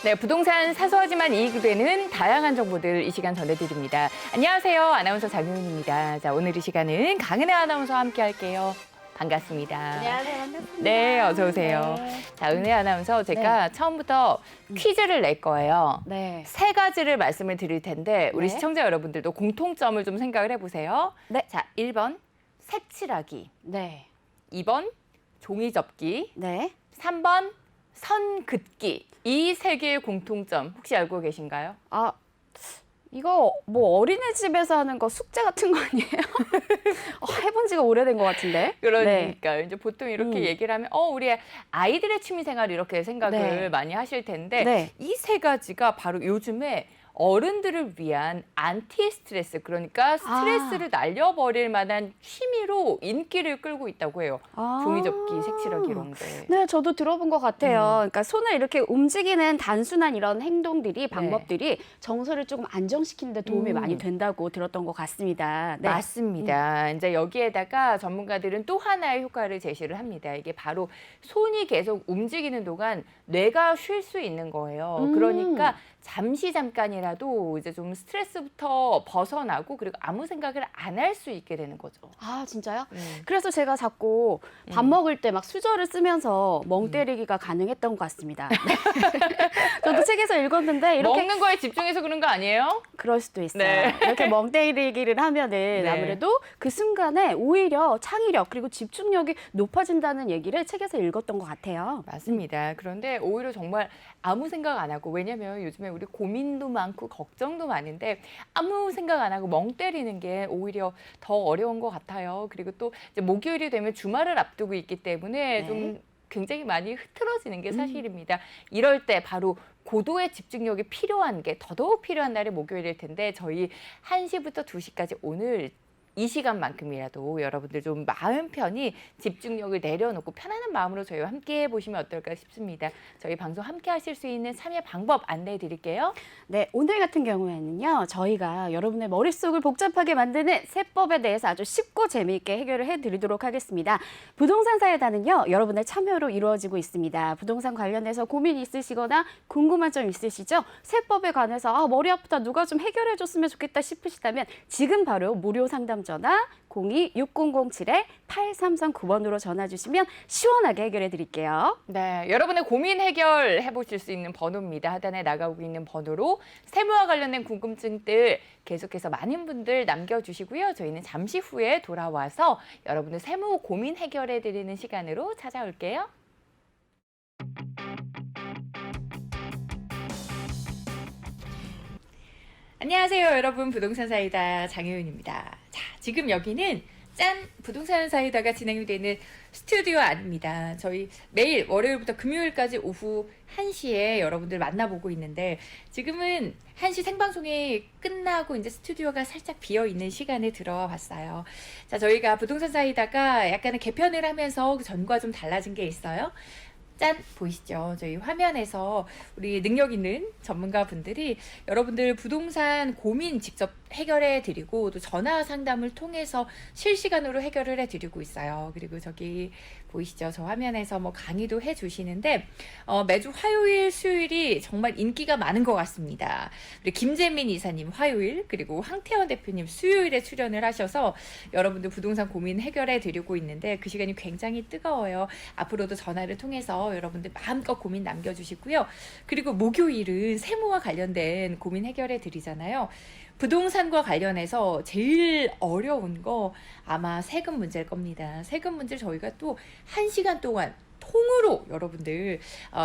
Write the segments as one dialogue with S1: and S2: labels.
S1: 네, 부동산 사소하지만 이익이 되는 다양한 정보들 이 시간 전해드립니다. 안녕하세요. 아나운서 장윤입니다. 자, 오늘 이 시간은 강은혜 아나운서와 함께 할게요. 반갑습니다.
S2: 안녕하세요. 반갑습니다.
S1: 네, 어서 오세요.
S2: 네.
S1: 자, 은혜 아나운서 제가 처음부터 퀴즈를 낼 거예요.
S2: 네.
S1: 세 가지를 말씀을 드릴 텐데 우리
S2: 네.
S1: 시청자 여러분들도 공통점을 좀 생각을 해보세요.
S2: 네.
S1: 자, 1번 색칠하기,
S2: 네.
S1: 2번 종이 접기,
S2: 네.
S1: 3번 선 긋기. 이 세 개의 공통점 혹시 알고 계신가요?
S2: 아, 이거 뭐 어린이집에서 하는 거 숙제 같은 거 아니에요? 해본 지가 오래된 것 같은데.
S1: 그러니까 이제 보통 이렇게
S2: 음.
S1: 얘기를 하면 우리 아이들의 취미생활 이렇게 생각을
S2: 네.
S1: 많이 하실 텐데
S2: 네.
S1: 이 세 가지가 바로 요즘에 어른들을 위한 안티 스트레스, 그러니까 스트레스를 날려버릴 만한 취미로 인기를 끌고 있다고 해요. 종이접기, 색칠하기 이런 게.
S2: 네, 저도 들어본 것 같아요. 그러니까 손을 이렇게 움직이는 단순한 이런 행동들이, 방법들이 정서를 조금 안정시키는 데 도움이 많이 된다고 들었던 것 같습니다. 네.
S1: 맞습니다. 이제 여기에다가 전문가들은 또 하나의 효과를 제시를 합니다. 이게 바로 손이 계속 움직이는 동안 뇌가 쉴 수 있는 거예요. 그러니까 잠깐이라도 이제 좀 스트레스부터 벗어나고 그리고 아무 생각을 안 할 수 있게 되는 거죠.
S2: 아, 진짜요? 그래서 제가 자꾸 밥 먹을 때 막 수저를 쓰면서 멍 때리기가 가능했던 것 같습니다. 네. 저도 책에서 읽었는데 이렇게
S1: 먹는 거에 집중해서 그런 거 아니에요?
S2: 그럴 수도 있어요.
S1: 네.
S2: 이렇게 멍 때리기를 하면은
S1: 네.
S2: 아무래도 그 순간에 오히려 창의력 그리고 집중력이 높아진다는 얘기를 책에서 읽었던 것 같아요.
S1: 맞습니다. 그런데 오히려 정말 아무 생각 안 하고, 왜냐면 요즘에 우리 고민도 많고 걱정도 많은데 아무 생각 안 하고 멍 때리는 게 오히려 더 어려운 것 같아요. 그리고 또 이제 목요일이 되면 주말을 앞두고 있기 때문에
S2: 네.
S1: 좀 굉장히 많이 흐트러지는 게 사실입니다. 이럴 때 바로 고도의 집중력이 필요한 게 더더욱 필요한 날이 목요일일 텐데 저희 1시부터 2시까지 오늘 이 시간만큼이라도 여러분들 좀 마음 편히 집중력을 내려놓고 편안한 마음으로 저희와 함께 해보시면 어떨까 싶습니다. 저희 방송 함께 하실 수 있는 참여 방법 안내해 드릴게요.
S2: 네, 오늘 같은 경우에는요, 저희가 여러분의 머릿속을 복잡하게 만드는 세법에 대해서 아주 쉽고 재미있게 해결을 해드리도록 하겠습니다. 부동산 사회단은요, 여러분의 참여로 이루어지고 있습니다. 부동산 관련해서 고민 있으시거나 궁금한 점 있으시죠? 세법에 관해서 머리 아프다, 누가 좀 해결해줬으면 좋겠다 싶으시다면 지금 바로 무료 상담 전화 02-6007-8339번으로 전화 주시면 시원하게 해결해 드릴게요.
S1: 네, 여러분의 고민 해결해 보실 수 있는 번호입니다. 하단에 나가고 있는 번호로 세무와 관련된 궁금증들 계속해서 많은 분들 남겨주시고요. 저희는 잠시 후에 돌아와서 여러분의 세무 고민 해결해 드리는 시간으로 찾아올게요. 안녕하세요, 여러분. 부동산 사이다 장혜윤입니다. 자, 지금 여기는 부동산 사이다가 진행이 되는 스튜디오 아닙니다. 저희 매일 월요일부터 금요일까지 오후 1시에 여러분들 만나보고 있는데 지금은 1시 생방송이 끝나고 이제 스튜디오가 살짝 비어 있는 시간에 들어와 봤어요. 자, 저희가 부동산 사이다가 약간의 개편을 하면서 그 전과 좀 달라진 게 있어요. 보이시죠? 저희 화면에서 우리 능력 있는 전문가 분들이 여러분들 부동산 고민 직접 해결해 드리고 또 전화 상담을 통해서 실시간으로 해결을 해 드리고 있어요. 그리고 저기 보이시죠? 저 화면에서 뭐 강의도 해 주시는데 매주 화요일, 수요일이 정말 인기가 많은 것 같습니다. 우리 김재민 이사님 화요일, 그리고 황태원 대표님 수요일에 출연을 하셔서 여러분들 부동산 고민 해결해 드리고 있는데 그 시간이 굉장히 뜨거워요. 앞으로도 전화를 통해서 여러분들 마음껏 고민 남겨주시고요. 그리고 목요일은 세무와 관련된 고민 해결해 드리잖아요. 부동산과 관련해서 제일 어려운 거 아마 세금 문제일 겁니다. 세금 문제 저희가 또 1시간 동안 통으로 여러분들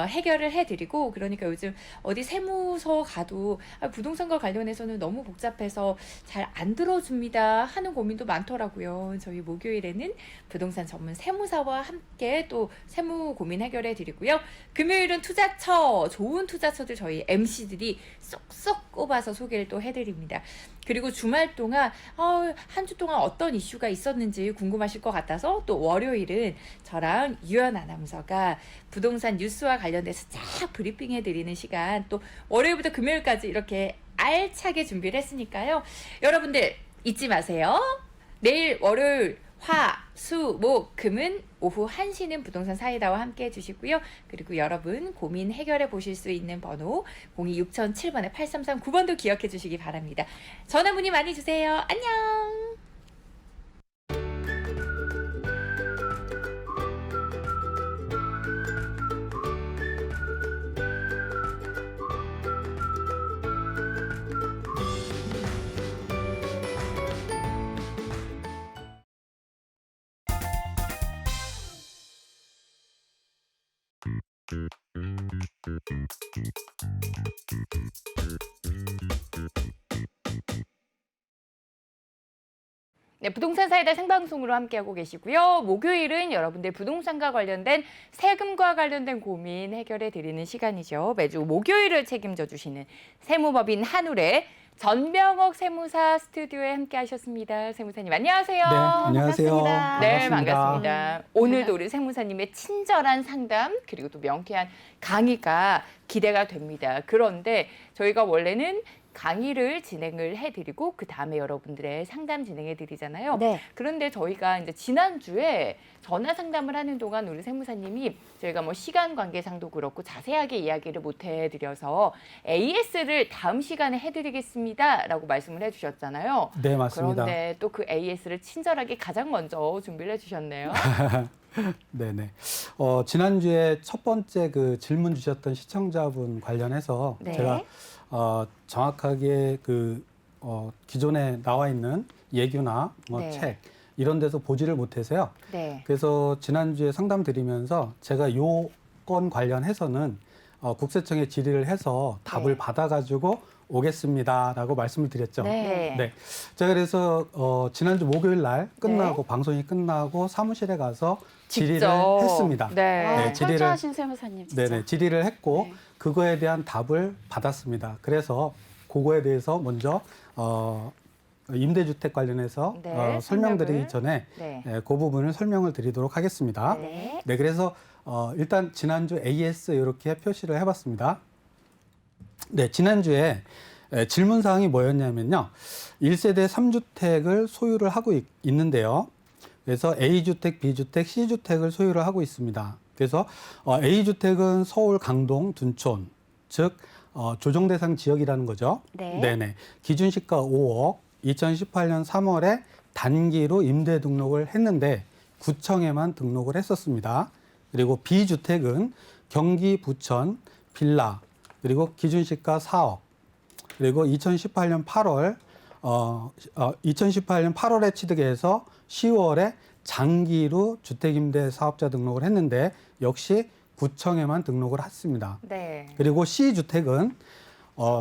S1: 해결을 해드리고, 그러니까 요즘 어디 세무서 가도 부동산과 관련해서는 너무 복잡해서 잘 안 들어줍니다 하는 고민도 많더라고요. 저희 목요일에는 부동산 전문 세무사와 함께 또 세무 고민 해결해 드리고요. 금요일은 투자처, 좋은 투자처들 저희 MC들이 쏙쏙 꼽아서 소개를 또 해드립니다. 그리고 주말 동안 한 주 동안 어떤 이슈가 있었는지 궁금하실 것 같아서 또 월요일은 저랑 유연 아나운서가 부동산 뉴스와 관련돼서 쫙 브리핑해 드리는 시간, 또 월요일부터 금요일까지 이렇게 알차게 준비를 했으니까요. 여러분들 잊지 마세요. 내일 월요일 화, 수, 목, 금은 오후 1시는 부동산 사이다와 함께 해주시고요. 그리고 여러분 고민 해결해 보실 수 있는 번호 026007번에 8339번도 기억해 주시기 바랍니다. 전화 문의 많이 주세요. 안녕. 네, 부동산 사이다 생방송으로 함께하고 계시고요. 목요일은 여러분들 부동산과 관련된 세금과 관련된 고민 해결해 드리는 시간이죠. 매주 목요일을 책임져 주시는 세무법인 한울의 전명옥 세무사 스튜디오에 함께 하셨습니다. 세무사님 안녕하세요.
S3: 네, 안녕하세요.
S2: 반갑습니다.
S1: 네, 반갑습니다. 오늘도 우리 세무사님의 친절한 상담 그리고 또 명쾌한 강의가 기대가 됩니다. 그런데 저희가 원래는 강의를 진행을 해드리고 그 다음에 여러분들의 상담 진행해드리잖아요.
S2: 네.
S1: 그런데 저희가 이제 지난주에 전화 상담을 하는 동안 우리 세무사님이 저희가 뭐 시간 관계상도 그렇고 자세하게 이야기를 못 해드려서 AS를 다음 시간에 해드리겠습니다라고 말씀을 해주셨잖아요.
S3: 네, 맞습니다.
S1: 그런데 또 그 AS를 친절하게 가장 먼저 준비를 해주셨네요.
S3: 네네. 지난주에 첫 번째 그 질문 주셨던 시청자분 관련해서
S1: 네.
S3: 제가 정확하게 기존에 나와 있는 예규나
S1: 네.
S3: 책 이런 데서 보지를 못해서요.
S1: 네.
S3: 그래서 지난주에 상담 드리면서 제가 요 건 관련해서는 국세청에 질의를 해서 답을
S1: 네.
S3: 받아가지고 오겠습니다라고 말씀을 드렸죠.
S1: 네.
S3: 네. 제가 그래서 지난주 목요일 날 끝나고 방송이 끝나고 사무실에 가서 질의를
S1: 직접.
S3: 했습니다.
S1: 네.
S2: 아,
S3: 네, 질의를-
S2: 철저하신 세무사님 진짜.
S3: 네네, 질의를 했고
S2: 네.
S3: 그거에 대한 답을 받았습니다. 그래서 그거에 대해서 먼저 임대주택 관련해서
S1: 네,
S3: 설명드리기
S1: 설명을.
S3: 전에
S1: 네.
S3: 그 부분을 설명을 드리도록 하겠습니다.
S1: 네.
S3: 네, 그래서 일단 지난주 AS 이렇게 표시를 해봤습니다. 네, 지난주에 질문 사항이 뭐였냐면요. 1세대 3주택을 소유를 하고 있는데요. 그래서 A주택, B주택, C주택을 소유를 하고 있습니다. 그래서 A주택은 서울 강동 둔촌, 즉 조정 대상 지역이라는 거죠.
S2: 네.
S3: 네네. 기준시가 5억, 2018년 3월에 단기로 임대 등록을 했는데 구청에만 등록을 했었습니다. 그리고 B주택은 경기 부천 빌라, 그리고 기준시가 4억, 그리고 2018년 8월에 취득해서 10월에 장기로 주택임대 사업자 등록을 했는데 역시 구청에만 등록을 했습니다.
S1: 네.
S3: 그리고 C주택은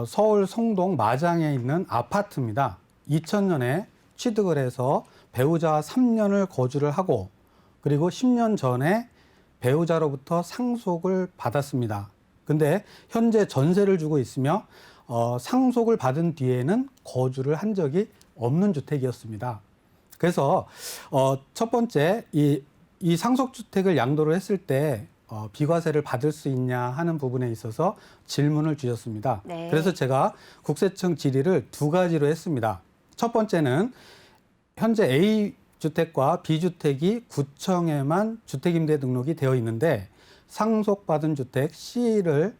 S3: 서울 성동 마장에 있는 아파트입니다. 2000년에 취득을 해서 배우자와 3년을 거주를 하고 그리고 10년 전에 배우자로부터 상속을 받았습니다. 근데 현재 전세를 주고 있으며 상속을 받은 뒤에는 거주를 한 적이 없는 주택이었습니다. 그래서 첫 번째 이 상속주택을 양도를 했을 때 비과세를 받을 수 있냐 하는 부분에 있어서 질문을 주셨습니다.
S2: 네.
S3: 그래서 제가 국세청 질의를 두 가지로 했습니다. 첫 번째는 현재 A주택과 B주택이 구청에만 주택임대 등록이 되어 있는데 상속받은 주택 C를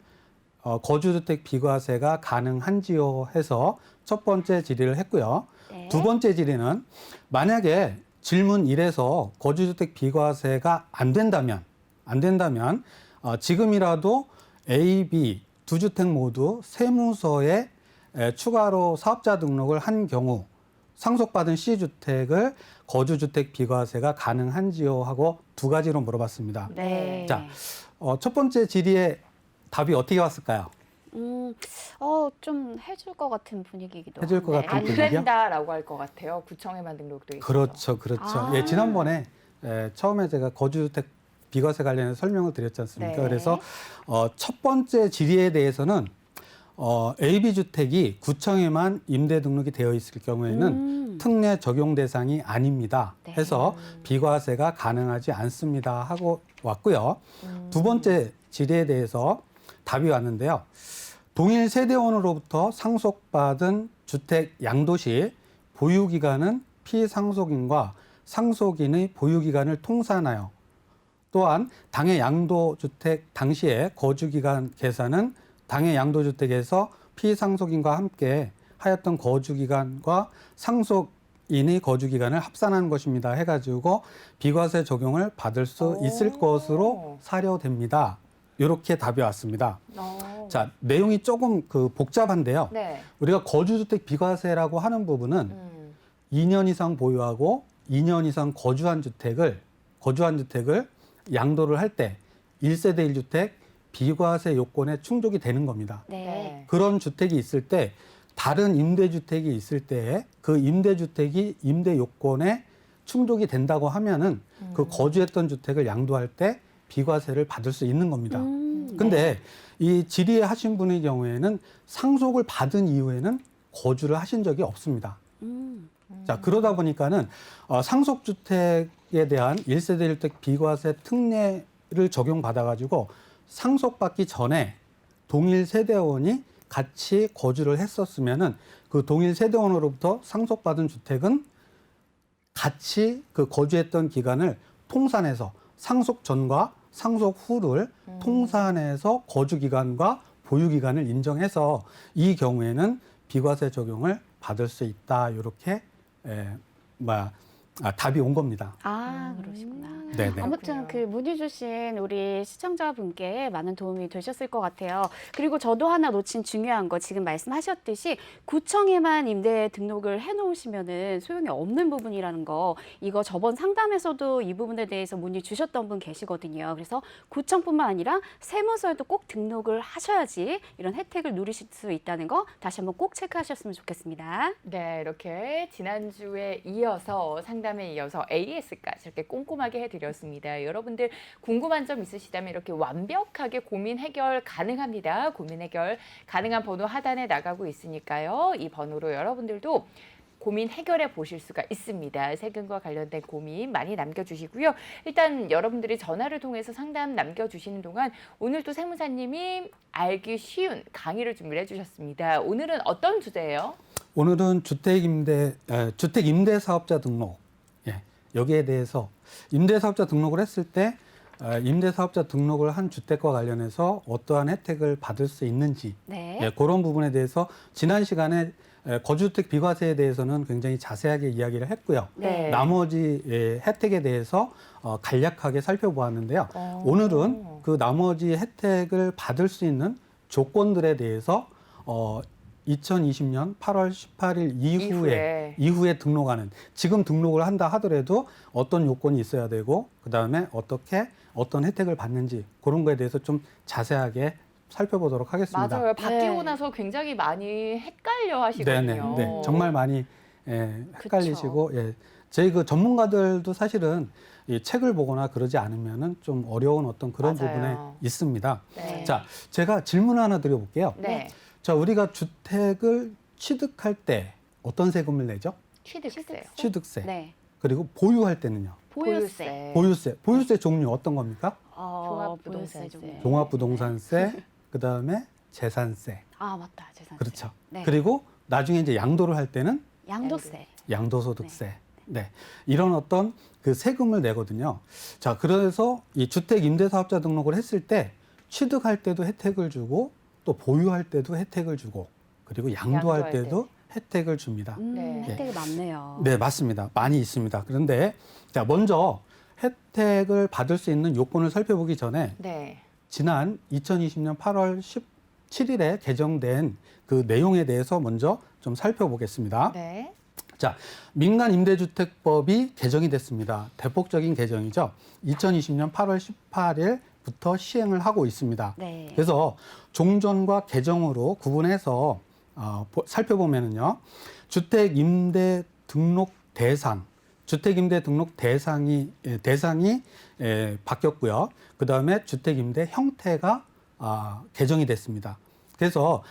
S3: 거주주택 비과세가 가능한지요 해서 첫 번째 질의를 했고요.
S2: 네.
S3: 두 번째 질의는 만약에 질문 1에서 거주주택 비과세가 안 된다면 지금이라도 A, B 두 주택 모두 세무서에 추가로 사업자 등록을 한 경우 상속받은 C주택을 거주주택 비과세가 가능한지요 하고 두 가지로 물어봤습니다.
S2: 네.
S3: 자, 첫 번째 질의의 답이 어떻게 왔을까요?
S2: 좀 해줄 것 같은 분위기이기도
S3: 해줄 것
S2: 한데.
S3: 같은
S1: 안
S3: 분위기요?
S1: 된다라고 할 것 같아요. 구청에만 등록돼 있어서.
S3: 그렇죠, 그렇죠.
S2: 아.
S3: 예, 지난번에 처음에 제가 거주주택 비과세 관련해서 설명을 드렸지 않습니까?
S1: 네.
S3: 그래서 첫 번째 질의에 대해서는 AB주택이 구청에만 임대 등록이 되어 있을 경우에는 특례 적용 대상이 아닙니다.
S2: 네.
S3: 해서 비과세가 가능하지 않습니다 하고 왔고요. 두 번째 질의에 대해서 답이 왔는데요. 동일 세대원으로부터 상속받은 주택 양도 시 보유기간은 피상속인과 상속인의 보유기간을 통산하여 또한 당해 양도주택 당시의 거주기간 계산은 당해 양도주택에서 피상속인과 함께 하였던 거주기간과 상속인의 거주기간을 합산한 것입니다. 해가지고 비과세 적용을 받을 수 있을 것으로 사료됩니다. 이렇게 답이 왔습니다. 자, 내용이 조금 복잡한데요.
S1: 네.
S3: 우리가 거주주택 비과세라고 하는 부분은 2년 이상 보유하고 2년 이상 거주한 주택을 양도를 할 때 1세대 1주택 비과세 요건에 충족이 되는 겁니다.
S2: 네.
S3: 그런 주택이 있을 때 다른 임대주택이 있을 때 그 임대주택이 임대 요건에 충족이 된다고 하면은 그 거주했던 주택을 양도할 때 비과세를 받을 수 있는 겁니다. 근데 이 질의 하신 분의 경우에는 상속을 받은 이후에는 거주를 하신 적이 없습니다. 자, 그러다 보니까는 상속주택에 대한 1세대 1주택 비과세 특례를 적용받아가지고 상속받기 전에 동일 세대원이 같이 거주를 했었으면은 그 동일 세대원으로부터 상속받은 주택은 같이 그 거주했던 기간을 통산해서 상속 전과 상속 후를 통산해서 거주 기간과 보유 기간을 인정해서 이 경우에는 비과세 적용을 받을 수 있다. 이렇게 답이 온 겁니다.
S2: 아, 그러시구나.
S3: 네네.
S2: 아무튼 그 문의 주신 우리 시청자분께 많은 도움이 되셨을 것 같아요. 그리고 저도 하나 놓친 중요한 거 지금 말씀하셨듯이 구청에만 임대 등록을 해놓으시면은 소용이 없는 부분이라는 거, 이거 저번 상담에서도 이 부분에 대해서 문의 주셨던 분 계시거든요. 그래서 구청뿐만 아니라 세무서에도 꼭 등록을 하셔야지 이런 혜택을 누리실 수 있다는 거 다시 한번 꼭 체크하셨으면 좋겠습니다.
S1: 네, 이렇게 지난주에 이어서 상담에 이어서 AS까지 이렇게 꼼꼼하게 해드렸습니다. 여러분들 궁금한 점 있으시다면 이렇게 완벽하게 고민 해결 가능합니다. 고민 해결 가능한 번호 하단에 나가고 있으니까요. 이 번호로 여러분들도 고민 해결해 보실 수가 있습니다. 세금과 관련된 고민 많이 남겨주시고요. 일단 여러분들이 전화를 통해서 상담 남겨주시는 동안 오늘 또 세무사님이 알기 쉬운 강의를 준비를 해주셨습니다. 오늘은 어떤 주제예요?
S3: 오늘은 주택 임대 사업자 등록, 여기에 대해서 임대 사업자 등록을 했을 때 임대 사업자 등록을 한 주택과 관련해서 어떠한 혜택을 받을 수 있는지,
S2: 네.
S3: 그런 부분에 대해서 지난 시간에 거주주택 비과세에 대해서는 굉장히 자세하게 이야기를 했고요.
S2: 네.
S3: 나머지 혜택에 대해서 간략하게 살펴보았는데요. 오늘은 그 나머지 혜택을 받을 수 있는 조건들에 대해서 2020년 8월 18일 이후에 등록하는, 지금 등록을 한다 하더라도 어떤 요건이 있어야 되고 그다음에 어떤 혜택을 받는지 그런 거에 대해서 좀 자세하게 살펴보도록 하겠습니다.
S1: 맞아요. 바뀌고
S2: 네.
S1: 나서 굉장히 많이 헷갈려 하시거든요.
S3: 네. 정말 많이 헷갈리시고, 저희 그 전문가들도 사실은 이 책을 보거나 그러지 않으면은 좀 어려운 어떤 그런
S1: 맞아요.
S3: 부분에 있습니다.
S1: 네.
S3: 자, 제가 질문 하나 드려볼게요.
S1: 네.
S3: 자, 우리가 주택을 취득할 때 어떤 세금을 내죠?
S1: 취득세요.
S3: 취득세.
S2: 네.
S3: 그리고 보유할 때는요?
S2: 보유세.
S3: 보유세 종류 어떤 겁니까?
S1: 종합부동산세.
S2: 종류.
S3: 종합부동산세, 그다음에 재산세.
S2: 아, 맞다. 재산세.
S3: 그렇죠.
S2: 네.
S3: 그리고 나중에 이제 양도를 할 때는
S2: 양도세.
S3: 양도소득세. 네. 이런 어떤 그 세금을 내거든요. 자, 그래서 이 주택 임대사업자 등록을 했을 때 취득할 때도 혜택을 주고 또 보유할 때도 혜택을 주고 그리고 양도할
S1: 양도할
S3: 때도 혜택을 줍니다.
S1: 네.
S2: 혜택이 많네요.
S3: 네, 맞습니다. 많이 있습니다. 그런데 자, 먼저 혜택을 받을 수 있는 요건을 살펴보기 전에
S1: 네.
S3: 지난 2020년 8월 17일에 개정된 그 내용에 대해서 먼저 좀 살펴보겠습니다.
S1: 네.
S3: 자, 민간임대주택법이 개정이 됐습니다. 대폭적인 개정이죠. 2020년 8월 18일부터 시행을 하고 있습니다.
S2: 네.
S3: 그래서 종전과 개정으로 구분해서 살펴보면은요, 주택임대 등록 대상이 바뀌었고요. 그 다음에 주택임대 형태가 개정이 됐습니다. 그래서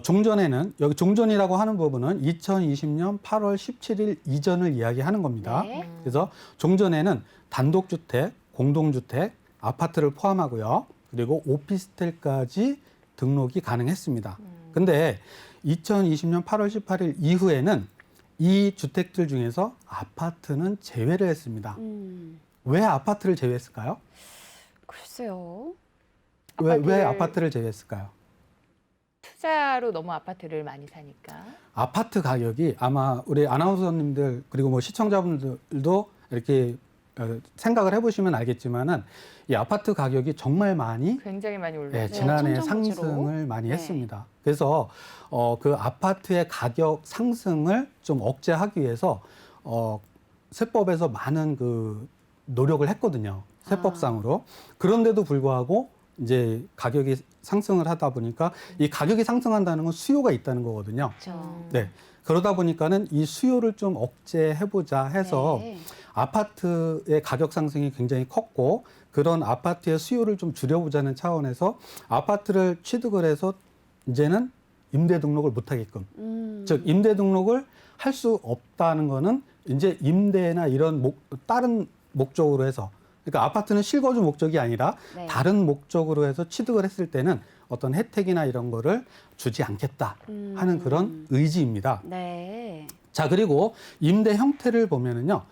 S3: 종전에는, 여기 종전이라고 하는 부분은 2020년 8월 17일 이전을 이야기하는 겁니다.
S2: 네.
S3: 그래서 종전에는 단독주택, 공동주택, 아파트를 포함하고요. 그리고 오피스텔까지 등록이 가능했습니다. 근데 2020년 8월 18일 이후에는 이 주택들 중에서 아파트는 제외를 했습니다. 왜 아파트를 제외했을까요?
S2: 글쎄요.
S3: 왜 아파트를 제외했을까요?
S1: 투자로 너무 아파트를 많이 사니까.
S3: 아파트 가격이 아마 우리 아나운서님들 그리고 뭐 시청자분들도 이렇게 생각을 해보시면 알겠지만은 이 아파트 가격이 정말 많이
S1: 굉장히 많이 올랐어요.
S3: 지난해
S2: 천정부지로.
S3: 상승을 많이
S2: 네.
S3: 했습니다. 그래서 그 아파트의 가격 상승을 좀 억제하기 위해서 세법에서 많은 그 노력을 했거든요. 세법상으로. 그런데도 불구하고 이제 가격이 상승을 하다 보니까 이 가격이 상승한다는 건 수요가 있다는 거거든요.
S2: 그렇죠.
S3: 네. 그러다 보니까는 이 수요를 좀 억제해보자 해서
S2: 네.
S3: 아파트의 가격 상승이 굉장히 컸고 그런 아파트의 수요를 좀 줄여보자는 차원에서 아파트를 취득을 해서 이제는 임대 등록을 못 하게끔. 즉 임대 등록을 할 수 없다는 거는 이제 임대나 이런 다른 목적으로 해서 그러니까 아파트는 실거주 목적이 아니라
S2: 네.
S3: 다른 목적으로 해서 취득을 했을 때는 어떤 혜택이나 이런 거를 주지 않겠다 하는 그런 의지입니다.
S2: 네.
S3: 자, 그리고 임대 형태를 보면은요.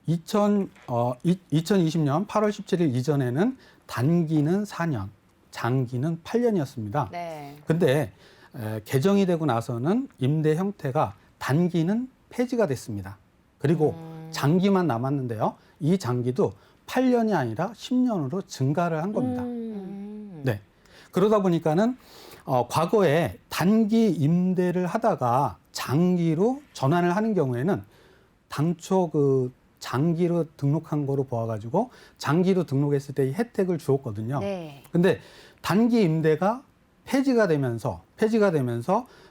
S3: 2020년 8월 17일 이전에는 단기는 4년, 장기는 8년이었습니다.
S1: 네.
S3: 근데 개정이 되고 나서는 임대 형태가 단기는 폐지가 됐습니다. 그리고 장기만 남았는데요. 이 장기도 8년이 아니라 10년으로 증가를 한 겁니다. 네. 그러다 보니까는 과거에 단기 임대를 하다가 장기로 전환을 하는 경우에는 당초 그 장기로 등록한 거로 보아가지고 장기로 등록했을 때 이 혜택을 주었거든요.
S2: 네.
S3: 근데 단기 임대가 폐지가 되면서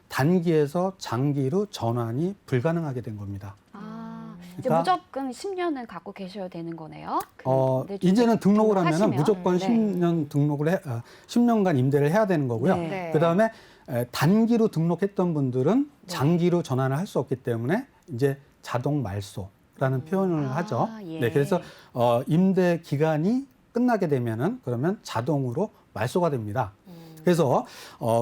S3: 단기에서 장기로 전환이 불가능하게 된 겁니다.
S2: 이제
S3: 그러니까
S2: 무조건 10년은 갖고 계셔야 되는 거네요.
S3: 이제는 등록을 하면은
S2: 등록하시면.
S3: 무조건
S2: 네.
S3: 10년 등록을 10년간 임대를 해야 되는 거고요.
S2: 네.
S1: 네.
S3: 그다음에 단기로 등록했던 분들은 장기로 전환을 할 수 없기 때문에 이제 자동 말소라는 표현을 하죠.
S2: 예.
S3: 네, 그래서 임대 기간이 끝나게 되면은 그러면 자동으로 말소가 됩니다. 그래서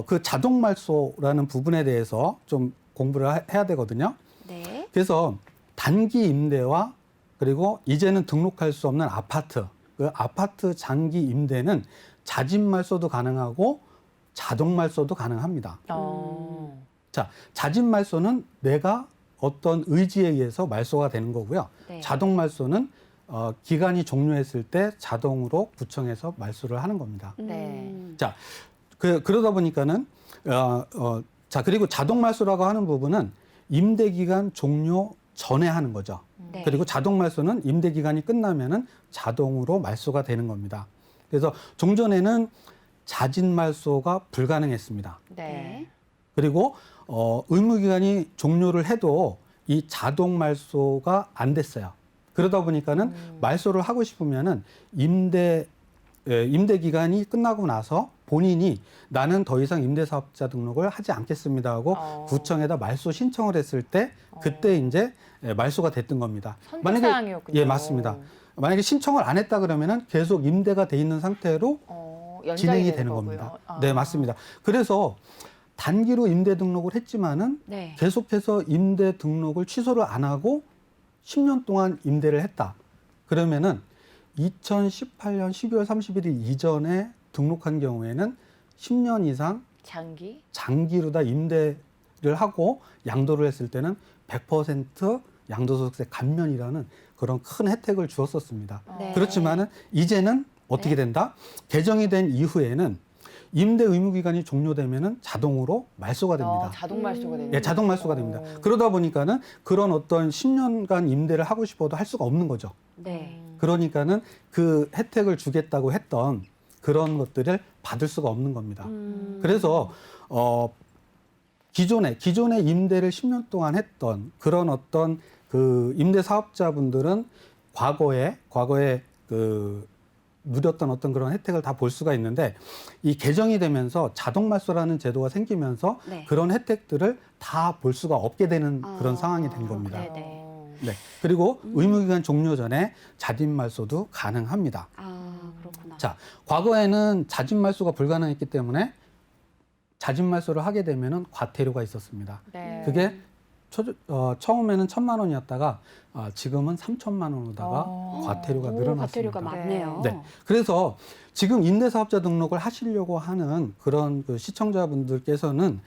S3: 그 자동 말소라는 부분에 대해서 좀 공부를 해야 되거든요.
S2: 네.
S3: 그래서 단기 임대와 그리고 이제는 등록할 수 없는 아파트, 그 아파트 장기 임대는 자진 말소도 가능하고 자동 말소도 가능합니다. 자, 자진 말소는 내가 어떤 의지에 의해서 말소가 되는 거고요.
S2: 네.
S3: 자동 말소는 기간이 종료했을 때 자동으로 구청에서 말소를 하는 겁니다.
S1: 네.
S3: 자, 그러다 보니까는 자, 그리고 자동 말소라고 하는 부분은 임대 기간 종료 전에 하는 거죠.
S2: 네.
S3: 그리고 자동 말소는 임대 기간이 끝나면은 자동으로 말소가 되는 겁니다. 그래서 종전에는 자진 말소가 불가능했습니다.
S1: 네.
S3: 그리고 의무 기간이 종료를 해도 이 자동 말소가 안 됐어요. 그러다 보니까는 말소를 하고 싶으면은 임대 기간이 끝나고 나서 본인이 나는 더 이상 임대사업자 등록을 하지 않겠습니다 하고 구청에다 말소 신청을 했을 때 그때 이제 말소가 됐던 겁니다.
S1: 선택사항이었군요.
S3: 예, 맞습니다. 만약에 신청을 안 했다 그러면은 계속 임대가 돼 있는 상태로
S1: 연장이
S3: 진행이 되는 겁니다. 네, 맞습니다. 그래서 단기로 임대 등록을 했지만은
S2: 네.
S3: 계속해서 임대 등록을 취소를 안 하고 10년 동안 임대를 했다. 그러면은 2018년 12월 31일 이전에 등록한 경우에는 10년 이상 장기로 다 임대를 하고 양도를 했을 때는 100% 양도소득세 감면이라는 그런 큰 혜택을 주었었습니다.
S2: 네.
S3: 그렇지만은 이제는 어떻게 된다? 개정이 된 이후에는 임대 의무 기간이 종료되면은 자동으로 말소가 됩니다.
S1: 자동 말소가 됩니다.
S3: 예, 자동 말소가 됩니다. 그러다 보니까는 그런 어떤 10년간 임대를 하고 싶어도 할 수가 없는 거죠.
S2: 네.
S3: 그러니까는 그 혜택을 주겠다고 했던 그런 것들을 받을 수가 없는 겁니다. 그래서 기존에 임대를 10년 동안 했던 그런 어떤 그 임대 사업자분들은 과거에 그 누렸던 어떤 그런 혜택을 다 볼 수가 있는데 이 개정이 되면서 자동 말소라는 제도가 생기면서
S2: 네.
S3: 그런 혜택들을 다 볼 수가 없게 되는 그런 상황이 된 겁니다.
S2: 네네.
S3: 네. 그리고 의무기간 종료 전에 자진 말소도 가능합니다.
S2: 그렇구나.
S3: 자, 과거에는 자진 말소가 불가능했기 때문에 자진 말소를 하게 되면은 과태료가 있었습니다.
S1: 네.
S3: 그게 처음에는 1,000만 원이었다가 지금은 3,000만 원으로다가 과태료가 늘어났습니다.
S2: 과태료가 많네요.
S3: 네. 그래서 지금 임대사업자 등록을 하시려고 하는 그런 그 시청자분들께서는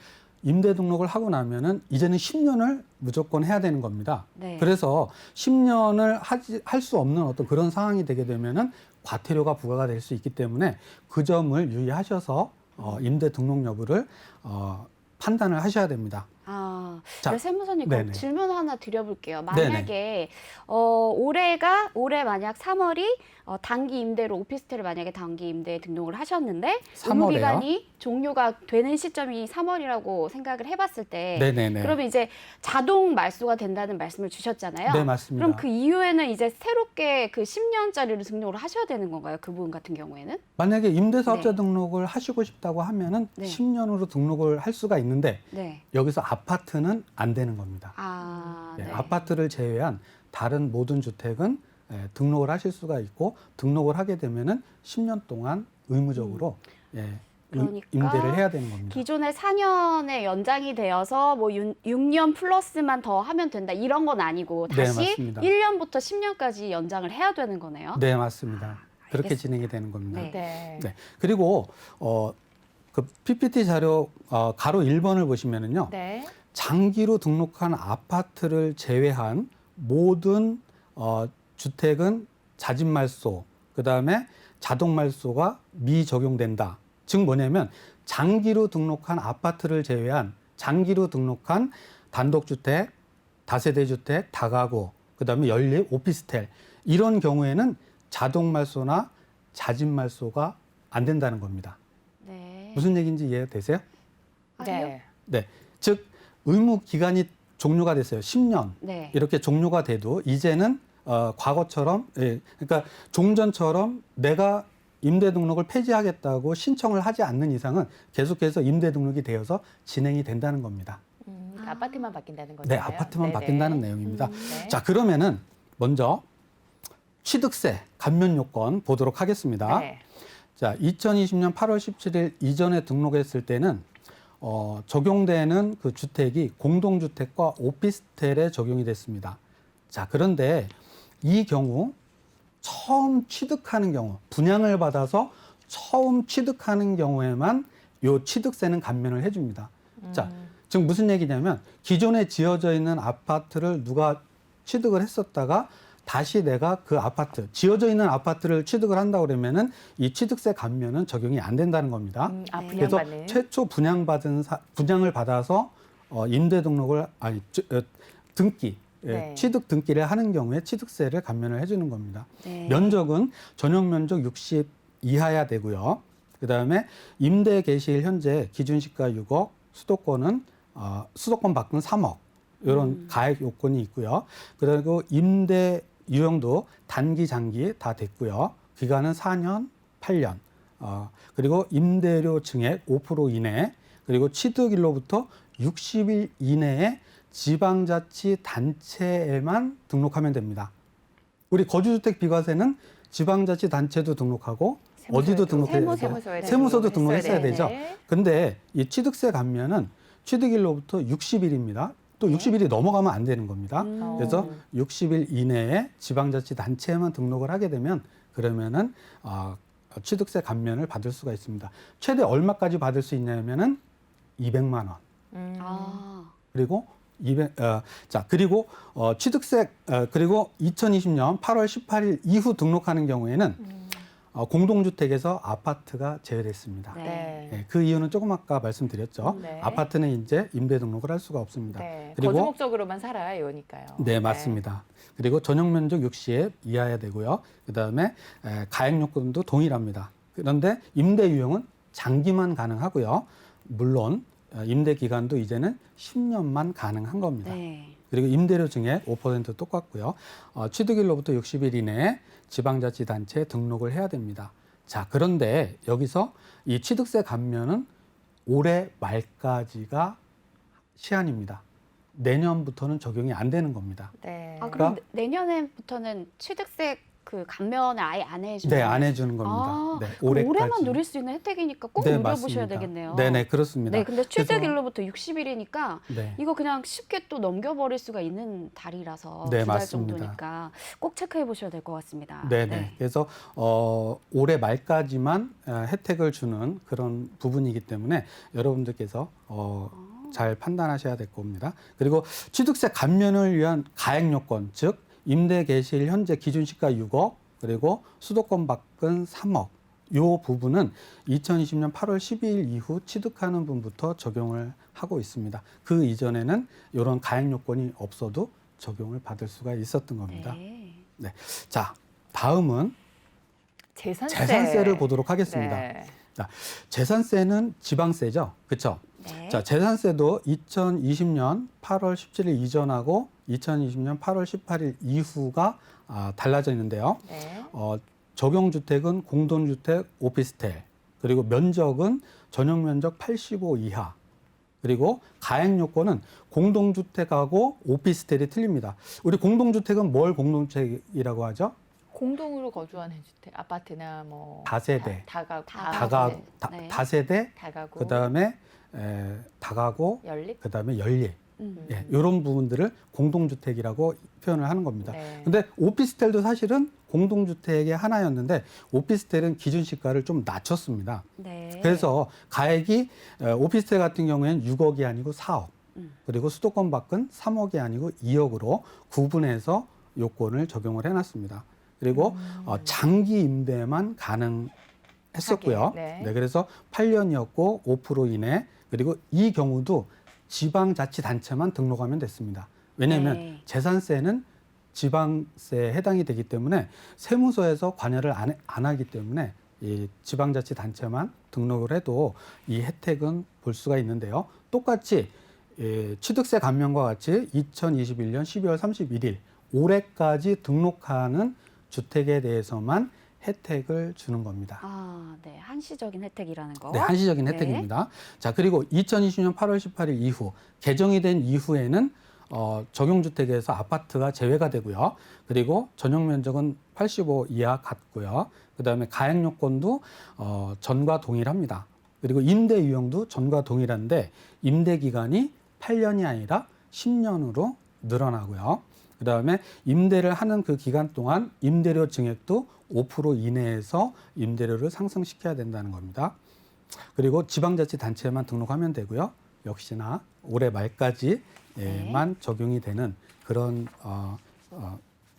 S3: 임대 등록을 하고 나면은 이제는 10년을 무조건 해야 되는 겁니다.
S2: 네.
S3: 그래서 10년을 할 수 없는 어떤 그런 상황이 되게 되면은 과태료가 부과가 될 수 있기 때문에 그 점을 유의하셔서 임대 등록 여부를 판단을 하셔야 됩니다.
S2: 자, 세무사님
S3: 네네.
S2: 질문 하나 드려볼게요. 만약에 올해 만약 3월이 단기 임대로 오피스텔을 만약에 단기 임대에 등록을 하셨는데
S3: 3월에요?
S2: 의무 기간이 종료가 되는 시점이 3월이라고 생각을 해봤을 때,
S3: 네네네.
S2: 그러면 이제 자동 말소가 된다는 말씀을 주셨잖아요.
S3: 네, 맞습니다.
S2: 그럼 그 이후에는 이제 새롭게 그 10년짜리로 등록을 하셔야 되는 건가요? 그 부분 같은 경우에는?
S3: 만약에 임대사업자
S2: 네.
S3: 등록을 하시고 싶다고 하면은
S2: 네.
S3: 10년으로 등록을 할 수가 있는데
S2: 네.
S3: 여기서 아파트는 안 되는 겁니다.
S2: 네.
S3: 아파트를 제외한 다른 모든 주택은 등록을 하실 수가 있고 등록을 하게 되면은 10년 동안 의무적으로
S2: 그러니까
S3: 임대를 해야 되는 겁니다.
S2: 기존에 4년에 연장이 되어서 뭐 6년 플러스만 더 하면 된다 이런 건 아니고
S3: 네,
S2: 다시
S3: 맞습니다.
S2: 1년부터 10년까지 연장을 해야 되는 거네요.
S3: 네, 맞습니다. 그렇게
S2: 알겠습니다.
S3: 진행이 되는 겁니다.
S2: 네.
S1: 네.
S3: 네. 그리고 그 PPT 자료 가로 1번을 보시면은요.
S1: 네.
S3: 장기로 등록한 아파트를 제외한 모든 주택은 자진말소, 그다음에 자동말소가 미적용된다. 즉 뭐냐면 장기로 등록한 아파트를 제외한 장기로 등록한 단독주택, 다세대주택, 다가구, 그다음에 연립 오피스텔 이런 경우에는 자동말소나 자진말소가 안 된다는 겁니다.
S2: 네.
S3: 무슨 얘기인지 이해되세요?
S1: 네.
S3: 네. 즉 의무 기간이 종료가 됐어요. 10년.
S2: 네.
S3: 이렇게 종료가 돼도 이제는 과거처럼 그러니까 종전처럼 내가 임대 등록을 폐지하겠다고 신청을 하지 않는 이상은 계속해서 임대 등록이 되어서 진행이 된다는 겁니다.
S1: 아파트만 바뀐다는
S3: 네,
S1: 거잖아요.
S3: 아파트만
S1: 네네.
S3: 바뀐다는 내용입니다.
S1: 네.
S3: 자, 그러면은 먼저 취득세 감면 요건 보도록 하겠습니다.
S1: 네.
S3: 자, 2020년 8월 17일 이전에 등록했을 때는 적용되는 그 주택이 공동주택과 오피스텔에 적용이 됐습니다. 자, 그런데 이 경우 처음 취득하는 경우, 분양을 받아서 처음 취득하는 경우에만 요 취득세는 감면을 해줍니다. 자, 지금 무슨 얘기냐면 기존에 지어져 있는 아파트를 누가 취득을 했었다가 다시 내가 그 아파트, 지어져 있는 아파트를 취득을 한다고 그러면은 이 취득세 감면은 적용이 안 된다는 겁니다. 그래서
S1: 분양받는.
S3: 최초 분양을 받아서 임대 등록을 등기
S1: 네.
S3: 취득 등기를 하는 경우에 취득세를 감면을 해주는 겁니다.
S2: 네.
S3: 면적은 전용 면적 60 이하야 되고요. 그다음에 임대 개시일 현재 기준 시가 6억, 수도권 밖은 3억 이런 가액 요건이 있고요. 그리고 임대 유형도 단기, 장기 다 됐고요. 기간은 4년, 8년. 그리고 임대료 증액 5% 이내, 그리고 취득일로부터 60일 이내에 지방자치단체에만 등록하면 됩니다. 우리 거주주택 비과세는 지방자치단체도 등록하고 어디도 등록해야 되죠. 세무서도 등록했어야 되죠. 근데 이 취득세 감면은 취득일로부터 60일입니다. 또 60일이 넘어가면 안 되는 겁니다. 그래서 60일 이내에 지방자치단체에만 등록을 하게 되면 그러면은 취득세 감면을 받을 수가 있습니다. 최대 얼마까지 받을 수 있냐면은 200만 원. 그리고 그리고 취득세 그리고 2020년 8월 18일 이후 등록하는 경우에는 공동주택에서 아파트가 제외됐습니다.
S2: 네.
S3: 네, 그 이유는 조금 아까 말씀드렸죠.
S1: 네.
S3: 아파트는 이제 임대 등록을 할 수가 없습니다.
S1: 네.
S3: 그리고
S1: 거주 목적으로만 살아요니까요.
S3: 네, 맞습니다. 그리고 전용 면적 60 이하야 되고요. 그다음에 가액 요건도 동일합니다. 그런데 임대 유형은 장기만 가능하고요. 물론 임대 기간도 이제는 10년만 가능한 겁니다.
S2: 네.
S3: 그리고 임대료 증액 5% 똑같고요. 취득일로부터 60일 이내에 지방자치단체에 등록을 해야 됩니다. 자, 그런데 여기서 이 취득세 감면은 올해 말까지가 시한입니다. 내년부터는 적용이 안 되는 겁니다.
S1: 네.
S2: 그럼 내년에부터는 취득세 그 감면을 아예 안 해주는
S3: 네, 안 해주는 겁니다.
S2: 아,
S3: 네,
S2: 올해만
S3: 올해까지.
S2: 누릴 수 있는 혜택이니까 꼭
S3: 네,
S2: 누려보셔야
S3: 맞습니다.
S2: 되겠네요.
S3: 네네, 그렇습니다.
S2: 네, 근데
S3: 그래서-
S2: 취득일로부터 60일이니까
S3: 네.
S2: 이거 그냥 쉽게 또 넘겨버릴 수가 있는 달이라서
S3: 네,
S2: 2달
S3: 맞습니다.
S2: 정도니까 꼭 체크해 보셔야 될 것 같습니다.
S3: 네네. 그래서 올해 말까지만 혜택을 주는 그런 부분이기 때문에 여러분들께서 잘 판단하셔야 될 겁니다. 그리고 취득세 감면을 위한 가액 요건, 즉 임대 개시일 현재 기준 시가 6억, 그리고 수도권 밖은 3억. 요 부분은 2020년 8월 12일 이후 취득하는 분부터 적용을 하고 있습니다. 그 이전에는 이런 가액 요건이 없어도 적용을 받을 수가 있었던 겁니다.
S2: 네.
S3: 네. 자, 다음은
S1: 재산세.
S3: 재산세를 보도록 하겠습니다.
S1: 네.
S3: 자, 재산세는 지방세죠. 그렇죠?
S2: 네.
S3: 자, 재산세도 2020년 8월 17일 이전하고 2020년 8월 18일 이후가 달라져 있는데요.
S1: 네.
S3: 적용주택은 공동주택, 오피스텔, 그리고 면적은 전용 면적 85 이하, 그리고 가액 요건은 공동주택하고 오피스텔이 틀립니다. 우리 공동주택은 뭘 공동주택이라고 하죠?
S1: 공동으로 거주하는 주택, 아파트나 뭐
S3: 다세대.
S1: 다가구,
S2: 네.
S3: 다세대,
S1: 다가구,
S3: 그다음에 다가구,
S1: 연립.
S3: 그다음에 연립.
S2: 음.
S3: 예, 이런 부분들을 공동주택이라고 표현을 하는 겁니다.
S1: 네.
S3: 근데 오피스텔도 사실은 공동주택의 하나였는데 오피스텔은 기준 시가를 좀 낮췄습니다.
S2: 네.
S3: 그래서 가액이 오피스텔 같은 경우에는 6억이 아니고 4억, 그리고 수도권 밖은 3억이 아니고 2억으로 구분해서 요건을 적용을 해놨습니다. 그리고 장기 임대만 가능했었고요.
S1: 하긴, 네.
S3: 네, 그래서 8년이었고 5% 이내, 그리고 이 경우도 지방자치단체만 등록하면 됐습니다. 왜냐하면
S2: 네.
S3: 재산세는 지방세에 해당이 되기 때문에 세무서에서 관여를 안 하기 때문에 이 지방자치단체만 등록을 해도 이 혜택은 볼 수가 있는데요. 똑같이 취득세 감면과 같이 2021년 12월 31일 올해까지 등록하는 주택에 대해서만 혜택을 주는 겁니다.
S2: 아, 네. 한시적인 혜택이라는 거.
S3: 네, 한시적인
S2: 네.
S3: 혜택입니다. 자, 그리고 2020년 8월 18일 이후 개정이 된 이후에는 적용주택에서 아파트가 제외가 되고요. 그리고 전용 면적은 85 이하 같고요. 그다음에 가액 요건도 전과 동일합니다. 그리고 임대 유형도 전과 동일한데 임대 기간이 8년이 아니라 10년으로 늘어나고요. 그다음에 임대를 하는 그 기간 동안 임대료 증액도 5% 이내에서 임대료를 상승시켜야 된다는 겁니다. 그리고 지방자치단체만 등록하면 되고요. 역시나 올해 말까지만 적용이 되는 그런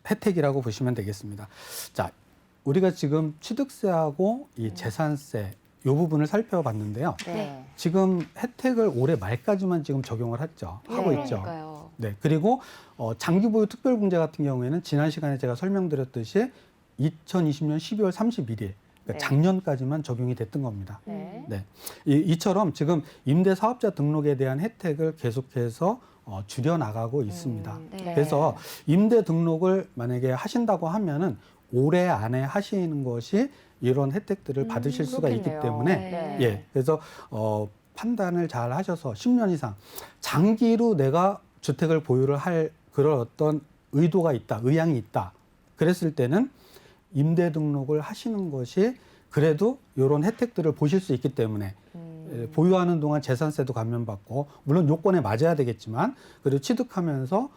S3: 혜택이라고 보시면 되겠습니다. 자, 우리가 지금 취득세하고 이 재산세 이 부분을 살펴봤는데요.
S1: 네.
S3: 지금 혜택을 올해 말까지만 지금 적용을 하고
S2: 네,
S3: 있죠.
S2: 그러니까요.
S3: 네, 그리고 장기보유 특별공제 같은 경우에는 지난 시간에 제가 설명드렸듯이 2020년 12월 31일, 그러니까
S1: 네.
S3: 작년까지만 적용이 됐던 겁니다.
S1: 네.
S3: 네, 이처럼 지금 임대사업자 등록에 대한 혜택을 계속해서 줄여나가고 있습니다.
S2: 네.
S3: 그래서 임대 등록을 만약에 하신다고 하면은 올해 안에 하시는 것이 이런 혜택들을 받으실 수가 있기
S1: 그렇겠네요.
S3: 때문에
S1: 네.
S3: 예, 그래서 판단을 잘 하셔서 10년 이상 장기로 내가 주택을 보유를 할 그런 어떤 의도가 있다, 의향이 있다. 그랬을 때는 임대 등록을 하시는 것이 그래도 이런 혜택들을 보실 수 있기 때문에 보유하는 동안 재산세도 감면받고 물론 요건에 맞아야 되겠지만 그리고 취득하면서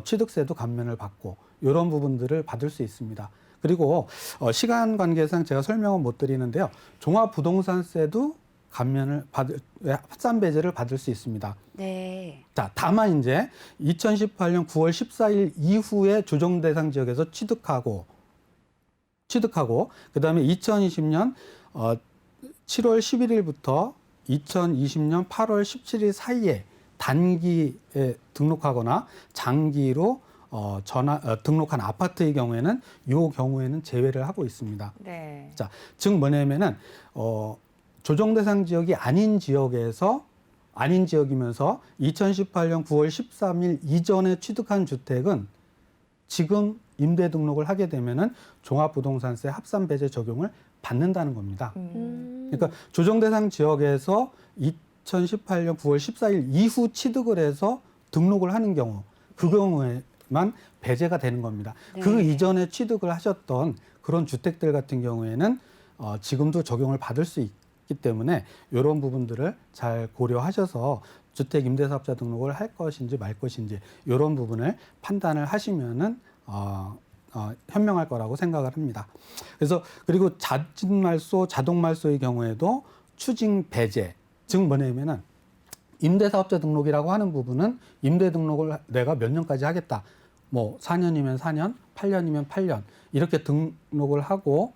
S3: 취득세도 감면을 받고 이런 부분들을 받을 수 있습니다. 그리고 시간 관계상 제가 설명은 못 드리는데요. 종합부동산세도 감면을 합산 배제를 받을 수 있습니다.
S2: 네.
S3: 자, 다만 이제 2018년 9월 14일 이후에 조정 대상 지역에서 취득하고 그다음에 2020년 7월 11일부터 2020년 8월 17일 사이에 단기에 등록하거나 장기로 등록한 아파트의 경우에는 이 경우에는 제외를 하고 있습니다.
S1: 네.
S3: 자, 즉 뭐냐면은 조정 대상 지역이 아닌 지역이면서 2018년 9월 13일 이전에 취득한 주택은 지금 임대 등록을 하게 되면은 종합부동산세 합산 배제 적용을 받는다는 겁니다. 그러니까 조정 대상 지역에서 2018년 9월 14일 이후 취득을 해서 등록을 하는 경우, 그 경우에는 경우에만 배제가 되는 겁니다.
S2: 네.
S3: 그 이전에 취득을 하셨던 그런 주택들 같은 경우에는 지금도 적용을 받을 수 있기 때문에 이런 부분들을 잘 고려하셔서 주택 임대사업자 등록을 할 것인지 말 것인지 이런 부분을 판단을 하시면은 현명할 거라고 생각을 합니다. 그래서 그리고 자진말소, 자동말소의 경우에도 추징 배제, 즉 뭐냐면은 임대사업자 등록이라고 하는 부분은 임대 등록을 내가 몇 년까지 하겠다. 뭐 4년이면 4년, 8년이면 8년 이렇게 등록을 하고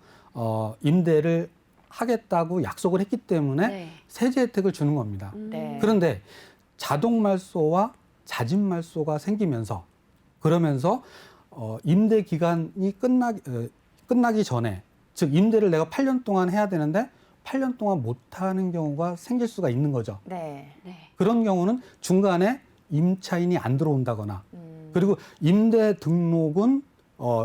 S3: 임대를 하겠다고 약속을 했기 때문에
S2: 네.
S3: 세제 혜택을 주는 겁니다.
S1: 네.
S3: 그런데 자동말소와 자진말소가 생기면서 그러면서 임대 기간이 끝나기 전에 즉 임대를 내가 8년 동안 해야 되는데 8년 동안 못하는 경우가 생길 수가 있는 거죠.
S1: 네.
S2: 네.
S3: 그런 경우는 중간에 임차인이 안 들어온다거나 그리고 임대 등록은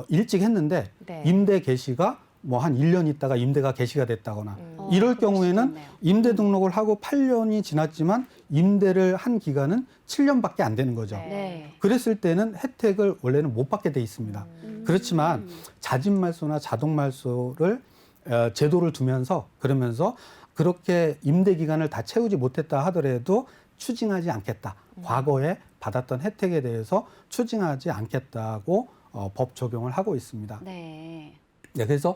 S3: 일찍 했는데
S1: 네.
S3: 임대 개시가 뭐 한 1년 있다가 임대가 개시가 됐다거나 이럴
S2: 그럴
S3: 경우에는
S2: 수도 있네요.
S3: 임대 등록을 하고 8년이 지났지만 임대를 한 기간은 7년밖에 안 되는 거죠.
S1: 네.
S2: 네.
S3: 그랬을 때는 혜택을 원래는 못 받게 돼 있습니다. 그렇지만 자진말소나 자동말소를 제도를 두면서 그러면서 그렇게 임대 기간을 다 채우지 못했다 하더라도 추징하지 않겠다. 과거에 받았던 혜택에 대해서 추징하지 않겠다고 법 적용을 하고 있습니다.
S2: 네.
S3: 네, 그래서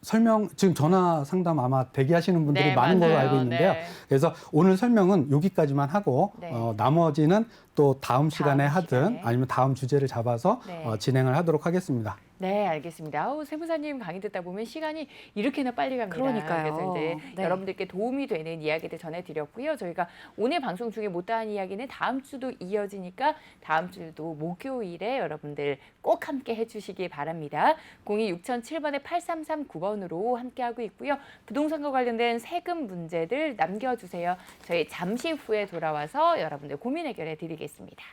S3: 설명 지금 전화 상담 아마 대기하시는 분들이
S1: 네,
S3: 많은 걸로
S1: 맞아요.
S3: 알고 있는데요.
S1: 네.
S3: 그래서 오늘 설명은 여기까지만 하고
S1: 네.
S3: 나머지는 또 다음 시간에 하든
S1: 시간에.
S3: 아니면 다음 주제를 잡아서
S1: 네.
S3: 진행을 하도록 하겠습니다.
S1: 네, 알겠습니다. 아우, 세무사님 강의 듣다 보면 시간이 이렇게나 빨리 갑니다.
S2: 그러니까요.
S1: 그래서 이제
S2: 네.
S1: 여러분들께 도움이 되는 이야기들 전해드렸고요. 저희가 오늘 방송 중에 못다한 이야기는 다음 주도 이어지니까 다음 주도 목요일에 여러분들 꼭 함께 해주시기 바랍니다. 026007번에 8339번으로 함께하고 있고요. 부동산과 관련된 세금 문제들 남겨주세요. 저희 잠시 후에 돌아와서 여러분들 고민 해결해 드리겠습니다.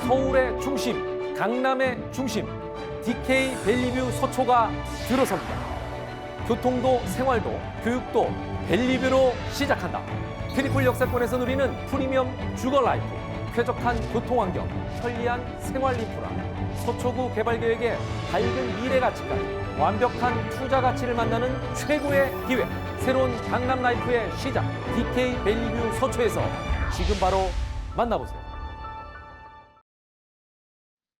S4: 서울의 중심, 강남의 중심, DK 밸리뷰 서초가 들어섭니다. 교통도 생활도 교육도 밸리뷰로 시작한다. 트리플 역사권에서 누리는 프리미엄 주거 라이프, 쾌적한 교통환경, 편리한 생활 인프라, 서초구 개발 계획의 밝은 미래 가치까지 완벽한 투자 가치를 만나는 최고의 기회. 새로운 강남 라이프의 시작, DK 밸리뷰 서초에서 지금 바로 만나보세요.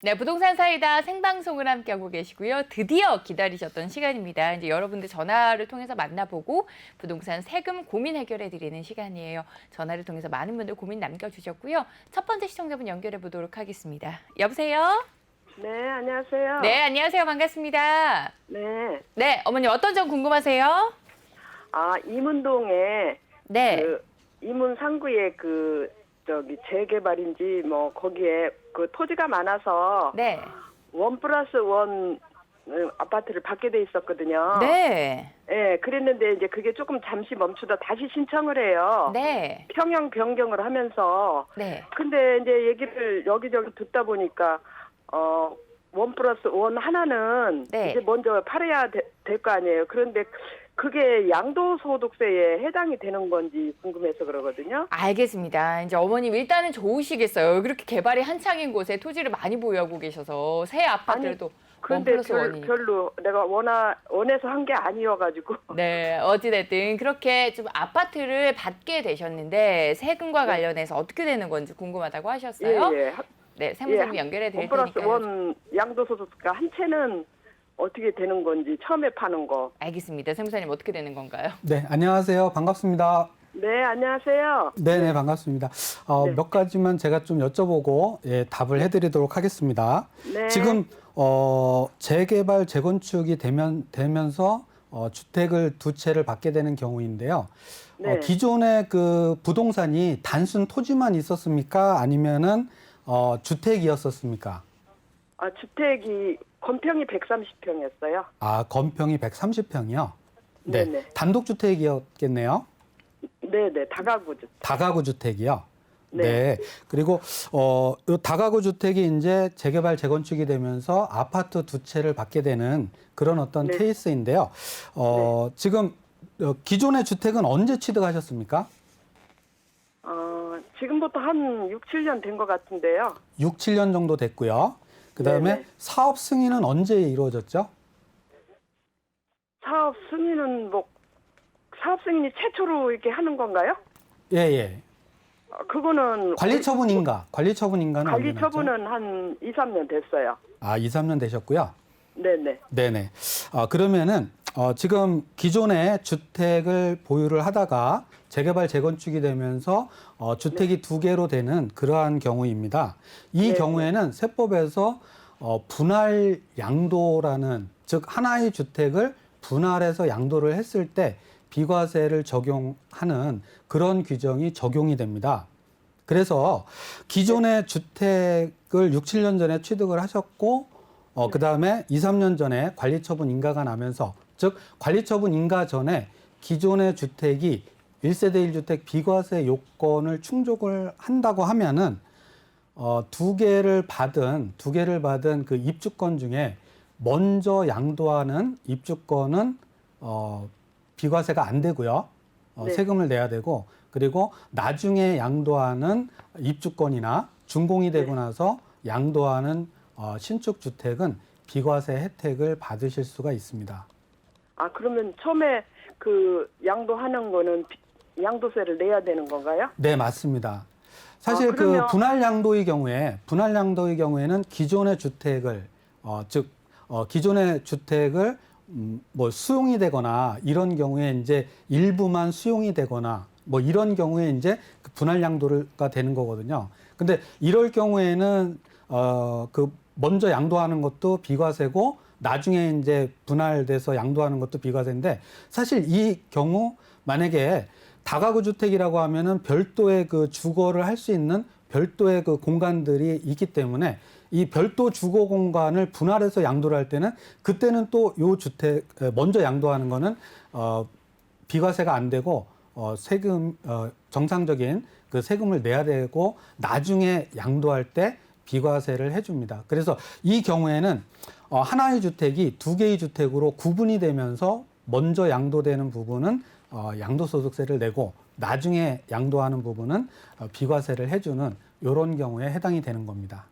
S1: 네, 부동산 사이다 생방송을 함께하고 계시고요. 드디어 기다리셨던 시간입니다. 이제 여러분들 전화를 통해서 만나보고 부동산 세금 고민 해결해 드리는 시간이에요. 전화를 통해서 많은 분들 고민 남겨주셨고요. 첫 번째 시청자분 연결해 보도록 하겠습니다. 여보세요?
S5: 네, 안녕하세요.
S1: 네, 안녕하세요. 반갑습니다.
S5: 네.
S1: 네, 어머니 어떤 점 궁금하세요?
S5: 이문동에
S1: 네.
S5: 이문 상구에 재개발인지 뭐 거기에 그 토지가 많아서
S1: 네.
S5: 1+1 아파트를 받게 돼 있었거든요.
S1: 네.
S5: 예, 그랬는데 이제 그게 조금 잠시 멈추다 다시 신청을 해요.
S1: 네.
S5: 평형 변경을 하면서.
S1: 네.
S5: 근데 이제 얘기를 여기저기 듣다 보니까 1+1 하나는
S1: 네.
S5: 이제 먼저 팔아야 될 거 아니에요. 그런데 그게 양도소득세에 해당이 되는 건지 궁금해서 그러거든요.
S1: 알겠습니다. 이제 어머님 일단은 좋으시겠어요. 그렇게 개발이 한창인 곳에 토지를 많이 보유하고 계셔서 새 아파트도
S5: 그런데
S1: 1+1이니까.
S5: 별로 내가 원해서 한 게 아니어가지고.
S1: 네, 어찌됐든 그렇게 좀 아파트를 받게 되셨는데 세금과 관련해서 어떻게 되는 건지 궁금하다고 하셨어요.
S5: 예.
S1: 네, 세무사님 연결해 드릴
S5: 1+1
S1: 테니까요.
S5: 양도소득세가 한 채는 어떻게 되는 건지 처음에 파는 거.
S1: 알겠습니다. 세무사님 어떻게 되는 건가요?
S3: 네, 안녕하세요. 반갑습니다.
S5: 네, 안녕하세요.
S3: 네, 반갑습니다.
S5: 네.
S3: 몇 가지만 제가 좀 여쭤보고 답을 해드리도록 하겠습니다.
S5: 네.
S3: 지금 재개발, 재건축이 되면서 주택을 두 채를 받게 되는 경우인데요.
S5: 네.
S3: 기존의 그 부동산이 단순 토지만 있었습니까? 아니면은 주택이었었습니까?
S5: 아, 주택이 건평이 130평이었어요.
S3: 아, 건평이 130평이요? 네.
S5: 네네.
S3: 단독주택이었겠네요?
S5: 네네, 다가구 주택.
S3: 다가구 주택이요?
S5: 네.
S3: 네. 그리고, 요 다가구 주택이 이제 재개발, 재건축이 되면서 아파트 두 채를 받게 되는 그런 어떤
S5: 네.
S3: 케이스인데요. 지금 기존의 주택은 언제 취득하셨습니까?
S5: 지금부터 한 6, 7년 된 것 같은데요.
S3: 6, 7년 정도 됐고요. 그 다음에
S5: 네네.
S3: 사업 승인은 언제 이루어졌죠?
S5: 사업 승인은 사업 승인이 최초로 이렇게 하는 건가요?
S3: 예, 예.
S5: 그거는
S3: 관리처분인가는 언제 났죠?
S5: 관리처분은 한 2, 3년 됐어요.
S3: 아, 2, 3년 되셨고요.
S5: 네네.
S3: 네네. 그러면은 지금 기존의 주택을 보유를 하다가 재개발, 재건축이 되면서 주택이 두 개로 되는 그러한 경우입니다. 이
S5: 네.
S3: 경우에는 세법에서 분할 양도라는, 즉 하나의 주택을 분할해서 양도를 했을 때 비과세를 적용하는 그런 규정이 적용이 됩니다. 그래서 기존의 주택을 6, 7년 전에 취득을 하셨고 그 다음에 2, 3년 전에 관리처분 인가가 나면서, 즉 관리처분 인가 전에 기존의 주택이 1세대 1주택 비과세 요건을 충족을 한다고 하면은 두 개를 받은 그 입주권 중에 먼저 양도하는 입주권은 비과세가 안 되고요.
S5: 네.
S3: 세금을 내야 되고, 그리고 나중에 양도하는 입주권이나 준공이 되고 나서 양도하는 신축 주택은 비과세 혜택을 받으실 수가 있습니다.
S5: 아, 그러면 처음에 그 양도하는 거는 양도세를 내야 되는 건가요?
S3: 네, 맞습니다. 사실
S5: 그러면-
S3: 그 분할 양도의 경우에는 기존의 주택을 기존의 주택을 뭐 수용이 되거나 이런 경우에 이제 일부만 수용이 되거나 뭐 이런 경우에 이제 그 분할 양도가 되는 거거든요. 근데 이럴 경우에는 그 먼저 양도하는 것도 비과세고 나중에 이제 분할돼서 양도하는 것도 비과세인데, 사실 이 경우 만약에 다가구 주택이라고 하면은 별도의 그 주거를 할 수 있는 별도의 그 공간들이 있기 때문에 이 별도 주거 공간을 분할해서 양도를 할 때는 그때는 또 요 주택 먼저 양도하는 거는 비과세가 안 되고 세금 정상적인 그 세금을 내야 되고 나중에 양도할 때 비과세를 해줍니다. 그래서 이 경우에는 하나의 주택이 두 개의 주택으로 구분이 되면서 먼저 양도되는 부분은 양도소득세를 내고 나중에 양도하는 부분은 비과세를 해주는 이런 경우에 해당이 되는 겁니다.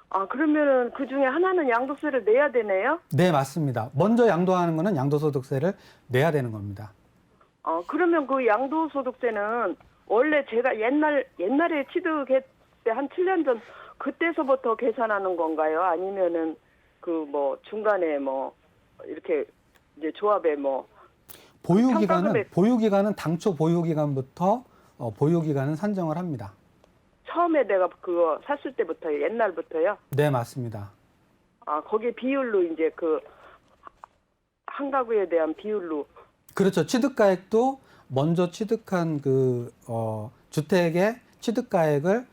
S5: 아, 그러면은 그 중에 하나는 양도세를 내야 되네요?
S3: 네, 맞습니다. 먼저 양도하는 거는 양도소득세를 내야 되는 겁니다.
S5: 그러면 그 양도소득세는 원래 제가 옛날에 취득했을 때 한 7년 전 그때서부터 계산하는 건가요? 아니면은 그 뭐 중간에 뭐 이렇게 이제 조합에 뭐
S3: 보유기간은 당초 보유기간부터 보유기간은 산정을 합니다.
S5: 처음에 내가 그거 샀을 때부터 옛날부터요?
S3: 네, 맞습니다.
S5: 거기에 비율로 이제 그 한 가구에 대한 비율로.
S3: 그렇죠. 취득가액도 먼저 취득한 그 주택의 취득가액을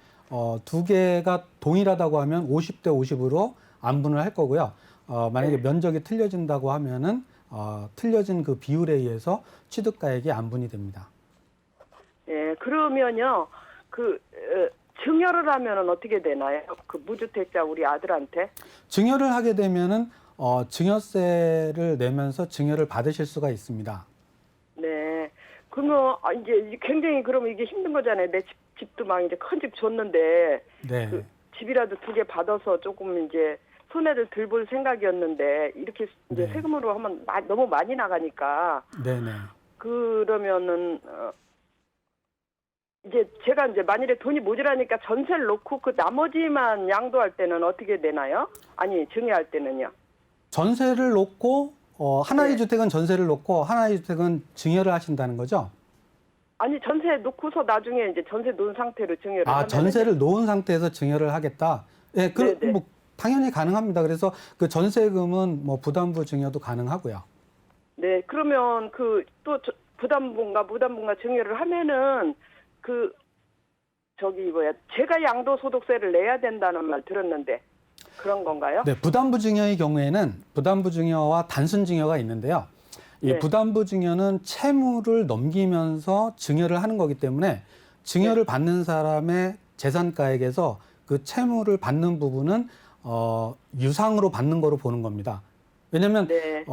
S3: 두 개가 동일하다고 하면 50대 50으로 안분을 할 거고요. 만약에
S5: 네.
S3: 면적이 틀려진다고 하면은 틀려진 그 비율에 의해서 취득가액이 안분이 됩니다.
S5: 예, 그러면요, 증여를 하면은 어떻게 되나요? 그 무주택자 우리 아들한테?
S3: 증여를 하게 되면은 증여세를 내면서 증여를 받으실 수가 있습니다.
S5: 네. 그러면 이제 굉장히 그러면 이게 힘든 거잖아요. 내 집도 막 이제 큰 집 줬는데
S3: 네.
S5: 그 집이라도 두 개 받아서 조금 이제 손해를 덜 볼 생각이었는데 이렇게 이제
S3: 네.
S5: 세금으로 하면 너무 많이 나가니까
S3: 네네.
S5: 그러면은 이제 제가 이제 만일에 돈이 모자라니까 전세를 놓고 그 나머지만 양도할 때는 어떻게 되나요? 아니 증여할 때는요.
S3: 전세를 놓고 하나의
S5: 네.
S3: 주택은 전세를 놓고 하나의 주택은 증여를 하신다는 거죠?
S5: 아니 전세 놓고서 나중에 이제 전세 놓은 상태로 증여를 하면
S3: 전세를 놓은 상태에서 증여를 하겠다. 예,
S5: 네네.
S3: 뭐 당연히 가능합니다. 그래서 그 전세금은 뭐 부담부 증여도 가능하고요.
S5: 네, 그러면 그 또 부담분과 무담분과 증여를 하면은 그 제가 양도소득세를 내야 된다는 말 들었는데 그런 건가요?
S3: 네, 부담부 증여의 경우에는 부담부 증여와 단순 증여가 있는데요. 이
S5: 네.
S3: 부담부 증여는 채무를 넘기면서 증여를 하는 거기 때문에 증여를 받는 사람의 재산가액에서 그 채무를 받는 부분은 유상으로 받는 거로 보는 겁니다. 왜냐하면
S5: 네.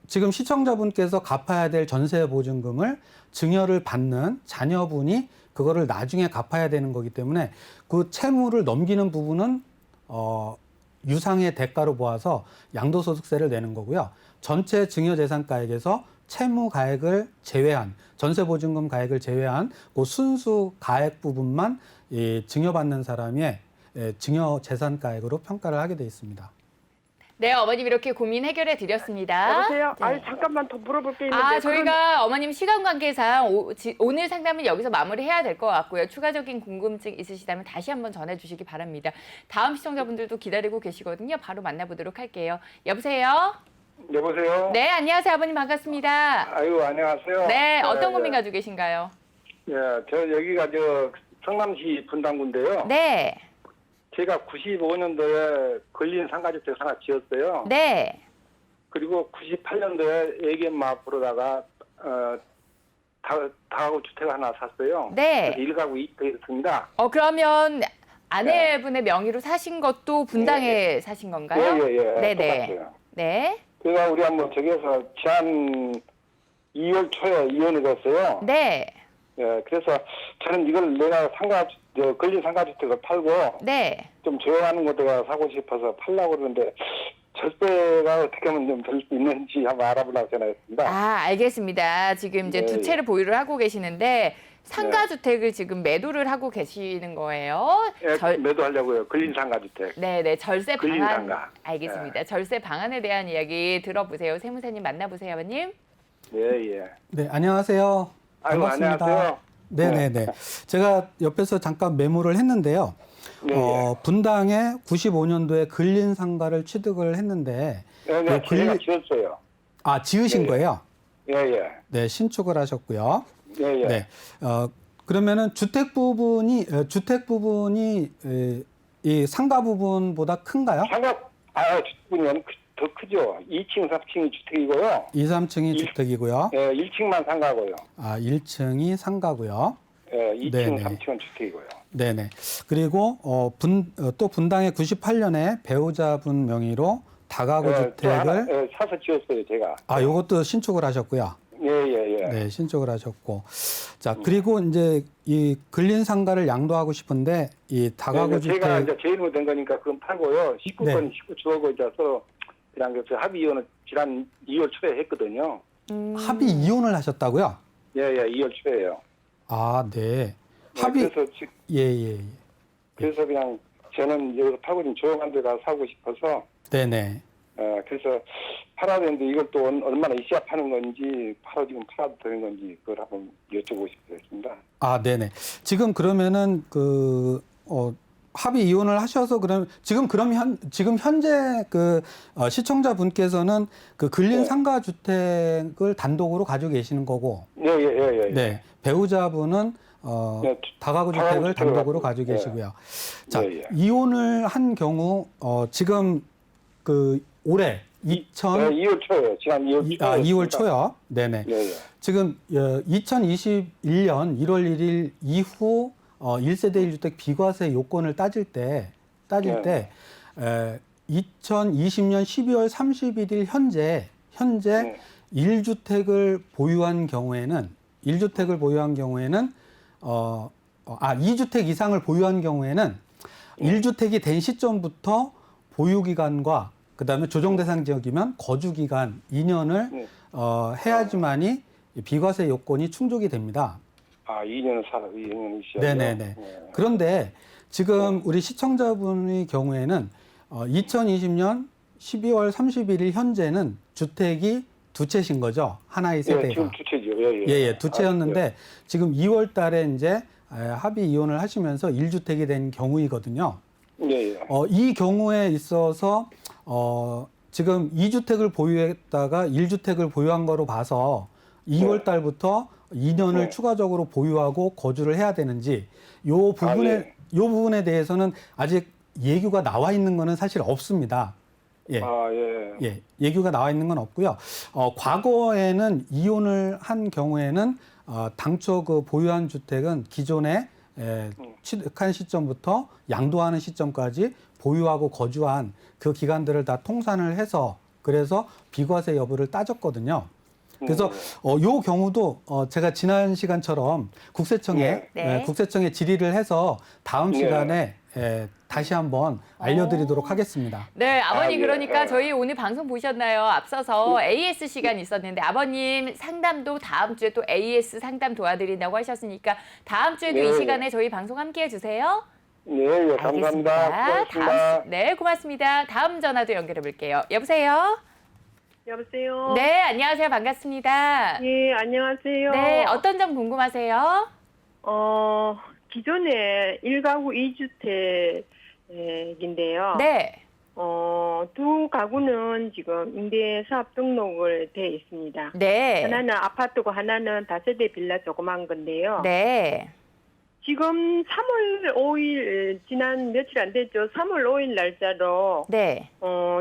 S3: 지금 시청자분께서 갚아야 될 전세 보증금을 증여를 받는 자녀분이 그거를 나중에 갚아야 되는 거기 때문에 그 채무를 넘기는 부분은 유상의 대가로 보아서 양도소득세를 내는 거고요. 전체 증여재산가액에서 채무 가액을 제외한 전세보증금 가액을 제외한 그 순수 가액 부분만 이 증여받는 사람의 증여재산가액으로 평가를 하게 돼 있습니다.
S1: 네, 어머님 이렇게 고민 해결해 드렸습니다.
S5: 여보세요?
S1: 네.
S5: 아니 잠깐만 더 물어볼 게 있는데.
S1: 저희가 어머님 시간 관계상 오늘 상담은 여기서 마무리해야 될 것 같고요. 추가적인 궁금증 있으시다면 다시 한번 전해주시기 바랍니다. 다음 시청자분들도 기다리고 계시거든요. 바로 만나보도록 할게요. 여보세요?
S6: 여보세요?
S1: 네, 안녕하세요. 아버님 반갑습니다.
S6: 아유, 안녕하세요.
S1: 네, 어떤
S6: 예,
S1: 고민 가지고 계신가요?
S6: 예, 저 여기가 성남시 분당구인데요.
S1: 네,
S6: 제가 95년도에 걸린 상가주택 하나 지었어요.
S1: 네.
S6: 그리고 98년도에 애견마 앞으로다가 다가구 주택 하나 샀어요.
S1: 네.
S6: 그래서 1가구 2택이었습니다.
S1: 그러면 아내분의 명의로 사신 것도 분당에 사신 건가요?
S6: 예.
S1: 네네.
S6: 똑같아요.
S1: 네.
S6: 그래서 우리 한번 저기에서 지난 2월 초에 이혼이 됐어요.
S1: 네.
S6: 예, 그래서 저는 이걸 내가 걸린 상가주택을 팔고
S1: 네.
S6: 좀 조용하는 곳에가 사고 싶어서 팔려고 그러는데 절세가 어떻게 하면 좀 될 수 있는지 한번 알아보려고 전화했습니다.
S1: 알겠습니다. 지금 이제
S6: 네,
S1: 두 채를 보유를 하고 계시는데 상가주택을 지금 매도를 하고 계시는 거예요.
S6: 예, 매도하려고요. 걸린 상가주택.
S1: 네네. 절세
S6: 걸린
S1: 방안.
S6: 상가.
S1: 알겠습니다. 절세 방안에 대한 이야기 들어보세요. 세무사님 만나보세요, 아버님.
S6: 예.
S3: 네, 안녕하세요.
S6: 아이고,
S3: 반갑습니다.
S6: 안녕하세요.
S3: 네네네. 제가 옆에서 잠깐 메모를 했는데요.
S6: 네,
S3: 분당에 95년도에 걸린 상가를 취득을 했는데
S6: 네, 제가 지었어요.
S3: 지으신
S6: 네.
S3: 거예요?
S6: 예.
S3: 네, 신축을 하셨고요.
S6: 예.
S3: 네. 그러면은 주택 부분이 이 상가 부분보다 큰가요?
S6: 주택은 더 크죠. 2층, 3층이 주택이고요.
S3: 2, 3층이 주택이고요.
S6: 예, 1층만 상가고요.
S3: 1층이 상가고요.
S6: 예, 2층,
S3: 네네.
S6: 3층은 주택이고요.
S3: 네네. 그리고 또 분당에 98년에 배우자분 명의로 다가구 주택을
S6: 사서 지었어요, 제가.
S3: 요것도 신축을 하셨고요.
S6: 예.
S3: 네, 신축을 하셨고. 자, 그리고 이제 이 걸린 상가를 양도하고 싶은데 이 다가구 주택
S6: 제가 이제 제 이름으로 된 거니까 그건 팔고요. 19건 19 주어고 이제 서로 그냥 합의 이혼을 지난 2월 초에 했거든요.
S3: 합의 이혼을 하셨다고요?
S6: 예, 2월 초에요.
S3: 네.
S6: 그래서 그냥 저는 여기서 팔고 좀 조용한 데 가서 사고 싶어서
S3: 네네.
S6: 그래서 팔아야 되는데 이걸 또 얼마나 있어야 파는 건지 지금 팔아도 되는 건지 그걸 한번 여쭤보고 싶습니다.
S3: 네네. 지금 그러면은 합의 이혼을 하셔서 지금 현재 시청자분께서는 그 걸린 상가 주택을 단독으로 가지고 계시는 거고.
S6: 예.
S3: 네. 배우자분은 다가구 주택을 단독으로 가지고 계시고요. 자, 이혼을 한 경우 지금 올해
S6: 2월 초요. 지난 2월 초.
S3: 2월 초요. 네네.
S6: 예.
S3: 지금 2021년 1월 1일 이후 1세대 1주택 비과세 요건을 따질 때 2020년 12월 31일 현재 1주택을 보유한 경우에는 2주택 이상을 보유한 경우에는 1주택이 된 시점부터 보유기간과 그다음에 조정대상 지역이면 거주기간 2년을 해야지만이 비과세 요건이 충족이 됩니다.
S6: 2년이 있어요.
S3: 네네네. 그런데 지금 우리 시청자분의 경우에는 2020년 12월 31일 현재는 주택이 두 채신 거죠. 하나의 세대가.
S6: 지금 두 채죠.
S3: 예, 두 채였는데 지금 2월 달에 이제 합의 이혼을 하시면서 1주택이 된 경우이거든요.
S6: 예.
S3: 이 경우에 있어서 지금 2주택을 보유했다가 1주택을 보유한 거로 봐서 2월 달부터 2년을
S6: 네.
S3: 추가적으로 보유하고 거주를 해야 되는지 요 부분에 대해서는 아직 예규가 나와 있는 거는 사실 없습니다. 예. 예, 예규가 나와 있는 건 없고요. 과거에는 이혼을 한 경우에는 당초 그 보유한 주택은 기존에 취득한 시점부터 양도하는 시점까지 보유하고 거주한 그 기간들을 다 통산을 해서 그래서 비과세 여부를 따졌거든요. 그래서 요 경우도 제가 지난 시간처럼 국세청에
S1: 네.
S3: 국세청에 질의를 해서 다음
S6: 네.
S3: 시간에 다시 한번 알려드리도록 하겠습니다.
S1: 네, 아버님
S6: 예.
S1: 그러니까 저희 오늘 방송 보셨나요? 앞서서 AS 시간 있었는데 아버님 상담도 다음 주에 또 AS 상담 도와드린다고 하셨으니까 다음 주에도
S6: 네.
S1: 이 시간에 저희 방송 함께 해주세요.
S6: 네, 감사합니다. 고맙습니다.
S1: 네, 고맙습니다. 다음 전화도 연결해 볼게요. 여보세요?
S5: 여보세요.
S1: 네, 안녕하세요. 반갑습니다.
S5: 예, 안녕하세요.
S1: 네, 어떤 점 궁금하세요?
S5: 기존에 1가구 2주택인데요.
S1: 네.
S5: 두 가구는 지금 임대사업 등록을 돼 있습니다.
S1: 네.
S5: 하나는 아파트고 하나는 다세대 빌라 조그만 건데요.
S1: 네.
S5: 지금 3월 5일 지난 며칠 안 됐죠. 3월 5일 날짜로
S1: 네.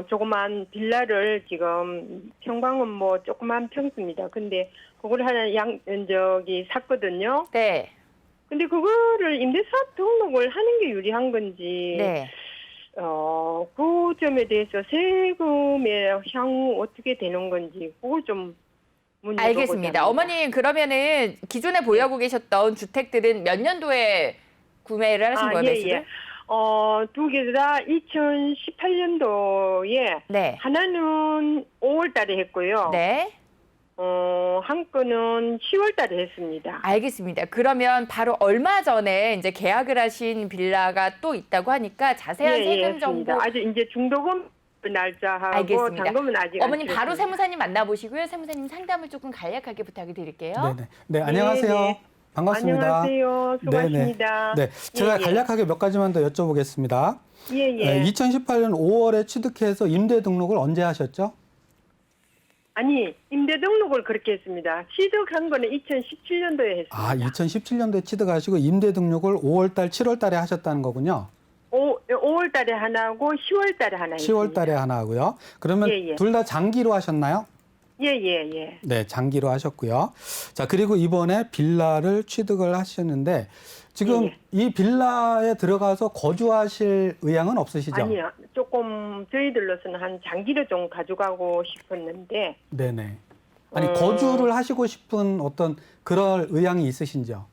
S5: 조그만 빌라를 지금 평방은 뭐 조그만 평수입니다. 근데 그걸 하나 샀거든요.
S1: 네.
S5: 근데 그거를 임대사업 등록을 하는 게 유리한 건지
S1: 네.
S5: 그 점에 대해서 세금의 향후 어떻게 되는 건지 그걸 좀 문의해보고자
S1: 알겠습니다.
S5: 합니다.
S1: 어머님 그러면은 기존에 보유하고 계셨던 주택들은 몇 년도에 구매를 하신 거예요? 매수를?
S5: 예. 두 개 다 2018년도에
S1: 네.
S5: 하나는 5월 달에 했고요.
S1: 네.
S5: 한 건은 10월 달에 했습니다.
S1: 알겠습니다. 그러면 바로 얼마 전에 이제 계약을 하신 빌라가 또 있다고 하니까 자세한 세금 정보
S5: 했습니다. 아주 이제 중도금 날짜하고
S1: 알겠습니다.
S5: 잔금은 아직 안
S1: 어머님 바로
S5: 치렀습니다.
S1: 세무사님 만나보시고요. 세무사님 상담을 조금 간략하게 부탁을 드릴게요.
S3: 네네. 네, 안녕하세요.
S5: 네.
S3: 반갑습니다.
S5: 안녕하세요. 수고하십니다.
S3: 네, 제가
S5: 예.
S3: 간략하게 몇 가지만 더 여쭤보겠습니다.
S5: 예.
S3: 2018년 5월에 취득해서 임대 등록을 언제 하셨죠?
S5: 아니, 임대 등록을 그렇게 했습니다. 취득한 거는 2017년도에 했습니다.
S3: 2017년도에 취득하시고 임대 등록을 5월달, 7월달에 하셨다는 거군요.
S5: 5월 달에 하나 하고 10월 달에 하나
S3: 10월 달에
S5: 했습니다.
S3: 하나 하고요. 그러면
S5: 예.
S3: 둘 다 장기로 하셨나요?
S5: 예.
S3: 네, 장기로 하셨고요. 자, 그리고 이번에 빌라를 취득을 하셨는데 지금
S5: 예.
S3: 이 빌라에 들어가서 거주하실 의향은 없으시죠?
S5: 아니요. 조금 저희들로서는 한 장기로 좀 가져가고 싶었는데
S3: 네네. 아니, 거주를 하시고 싶은 어떤 그럴 의향이 있으신지요?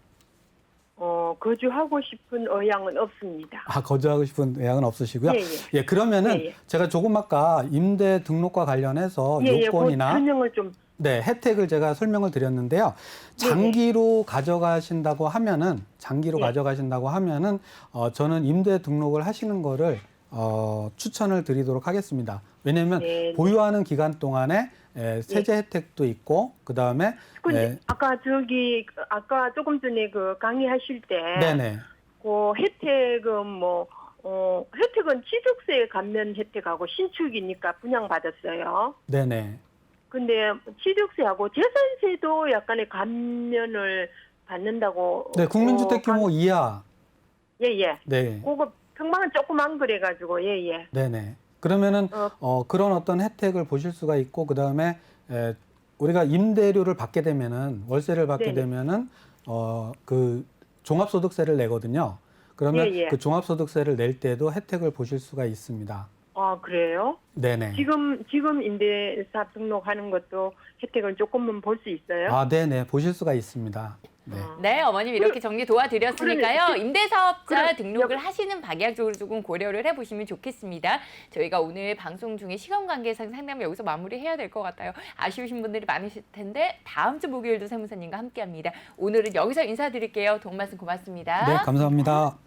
S5: 거주하고 싶은 의향은 없습니다.
S3: 거주하고 싶은 의향은 없으시고요.
S5: 예.
S3: 그러면은
S5: 예.
S3: 제가 조금 아까 임대 등록과 관련해서
S5: 그
S3: 요건이나
S5: 설명을 좀
S3: 혜택을 제가 설명을 드렸는데요. 장기로 가져가신다고 하면은 저는 임대 등록을 하시는 거를 추천을 드리도록 하겠습니다. 왜냐하면
S5: 네.
S3: 보유하는 기간 동안에 세제 혜택도 있고 그다음에
S5: 근데 아까 조금 전에 그 강의하실 때
S3: 네네.
S5: 그 혜택은 혜택은 취득세 감면 혜택하고 신축이니까 분양받았어요.
S3: 네네.
S5: 근데 취득세하고 재산세도 약간의 감면을 받는다고.
S3: 네, 국민주택 규모 이하.
S5: 예.
S3: 네.
S5: 그거 평방은 조그만 그래가지고 예.
S3: 네네. 그러면은 그런 어떤 혜택을 보실 수가 있고 그다음에 우리가 임대료를 받게 되면은 월세를 받게
S5: 네네.
S3: 되면은 그 종합소득세를 내거든요. 그러면
S5: 예.
S3: 그 종합소득세를 낼 때도 혜택을 보실 수가 있습니다.
S5: 그래요?
S3: 네네.
S5: 지금 임대사업 등록하는 것도 혜택을 조금은 볼 수 있어요?
S3: 네네. 보실 수가 있습니다. 네.
S1: 네, 어머님 이렇게 정리 도와드렸으니까요.
S5: 그러면
S1: 임대사업자 등록을 하시는 방향 쪽으로 조금 고려를 해보시면 좋겠습니다. 저희가 오늘 방송 중에 시간 관계상 상담을 여기서 마무리해야 될 것 같아요. 아쉬우신 분들이 많으실 텐데 다음 주 목요일도 세무사님과 함께합니다. 오늘은 여기서 인사드릴게요. 도움 말씀 고맙습니다.
S3: 네, 감사합니다.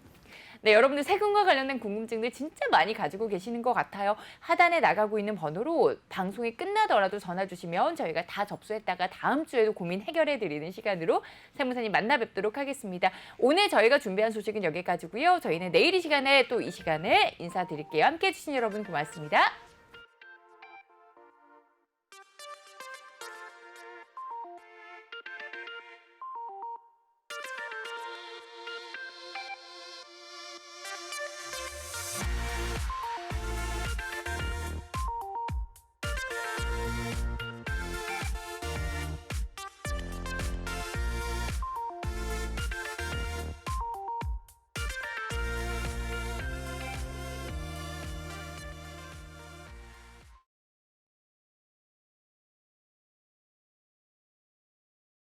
S1: 네, 여러분들 세금과 관련된 궁금증들 진짜 많이 가지고 계시는 것 같아요. 하단에 나가고 있는 번호로 방송이 끝나더라도 전화 주시면 저희가 다 접수했다가 다음 주에도 고민 해결해 드리는 시간으로 세무사님 만나 뵙도록 하겠습니다. 오늘 저희가 준비한 소식은 여기까지고요. 저희는 내일 이 시간에 또 이 시간에 인사드릴게요. 함께해 주신 여러분 고맙습니다.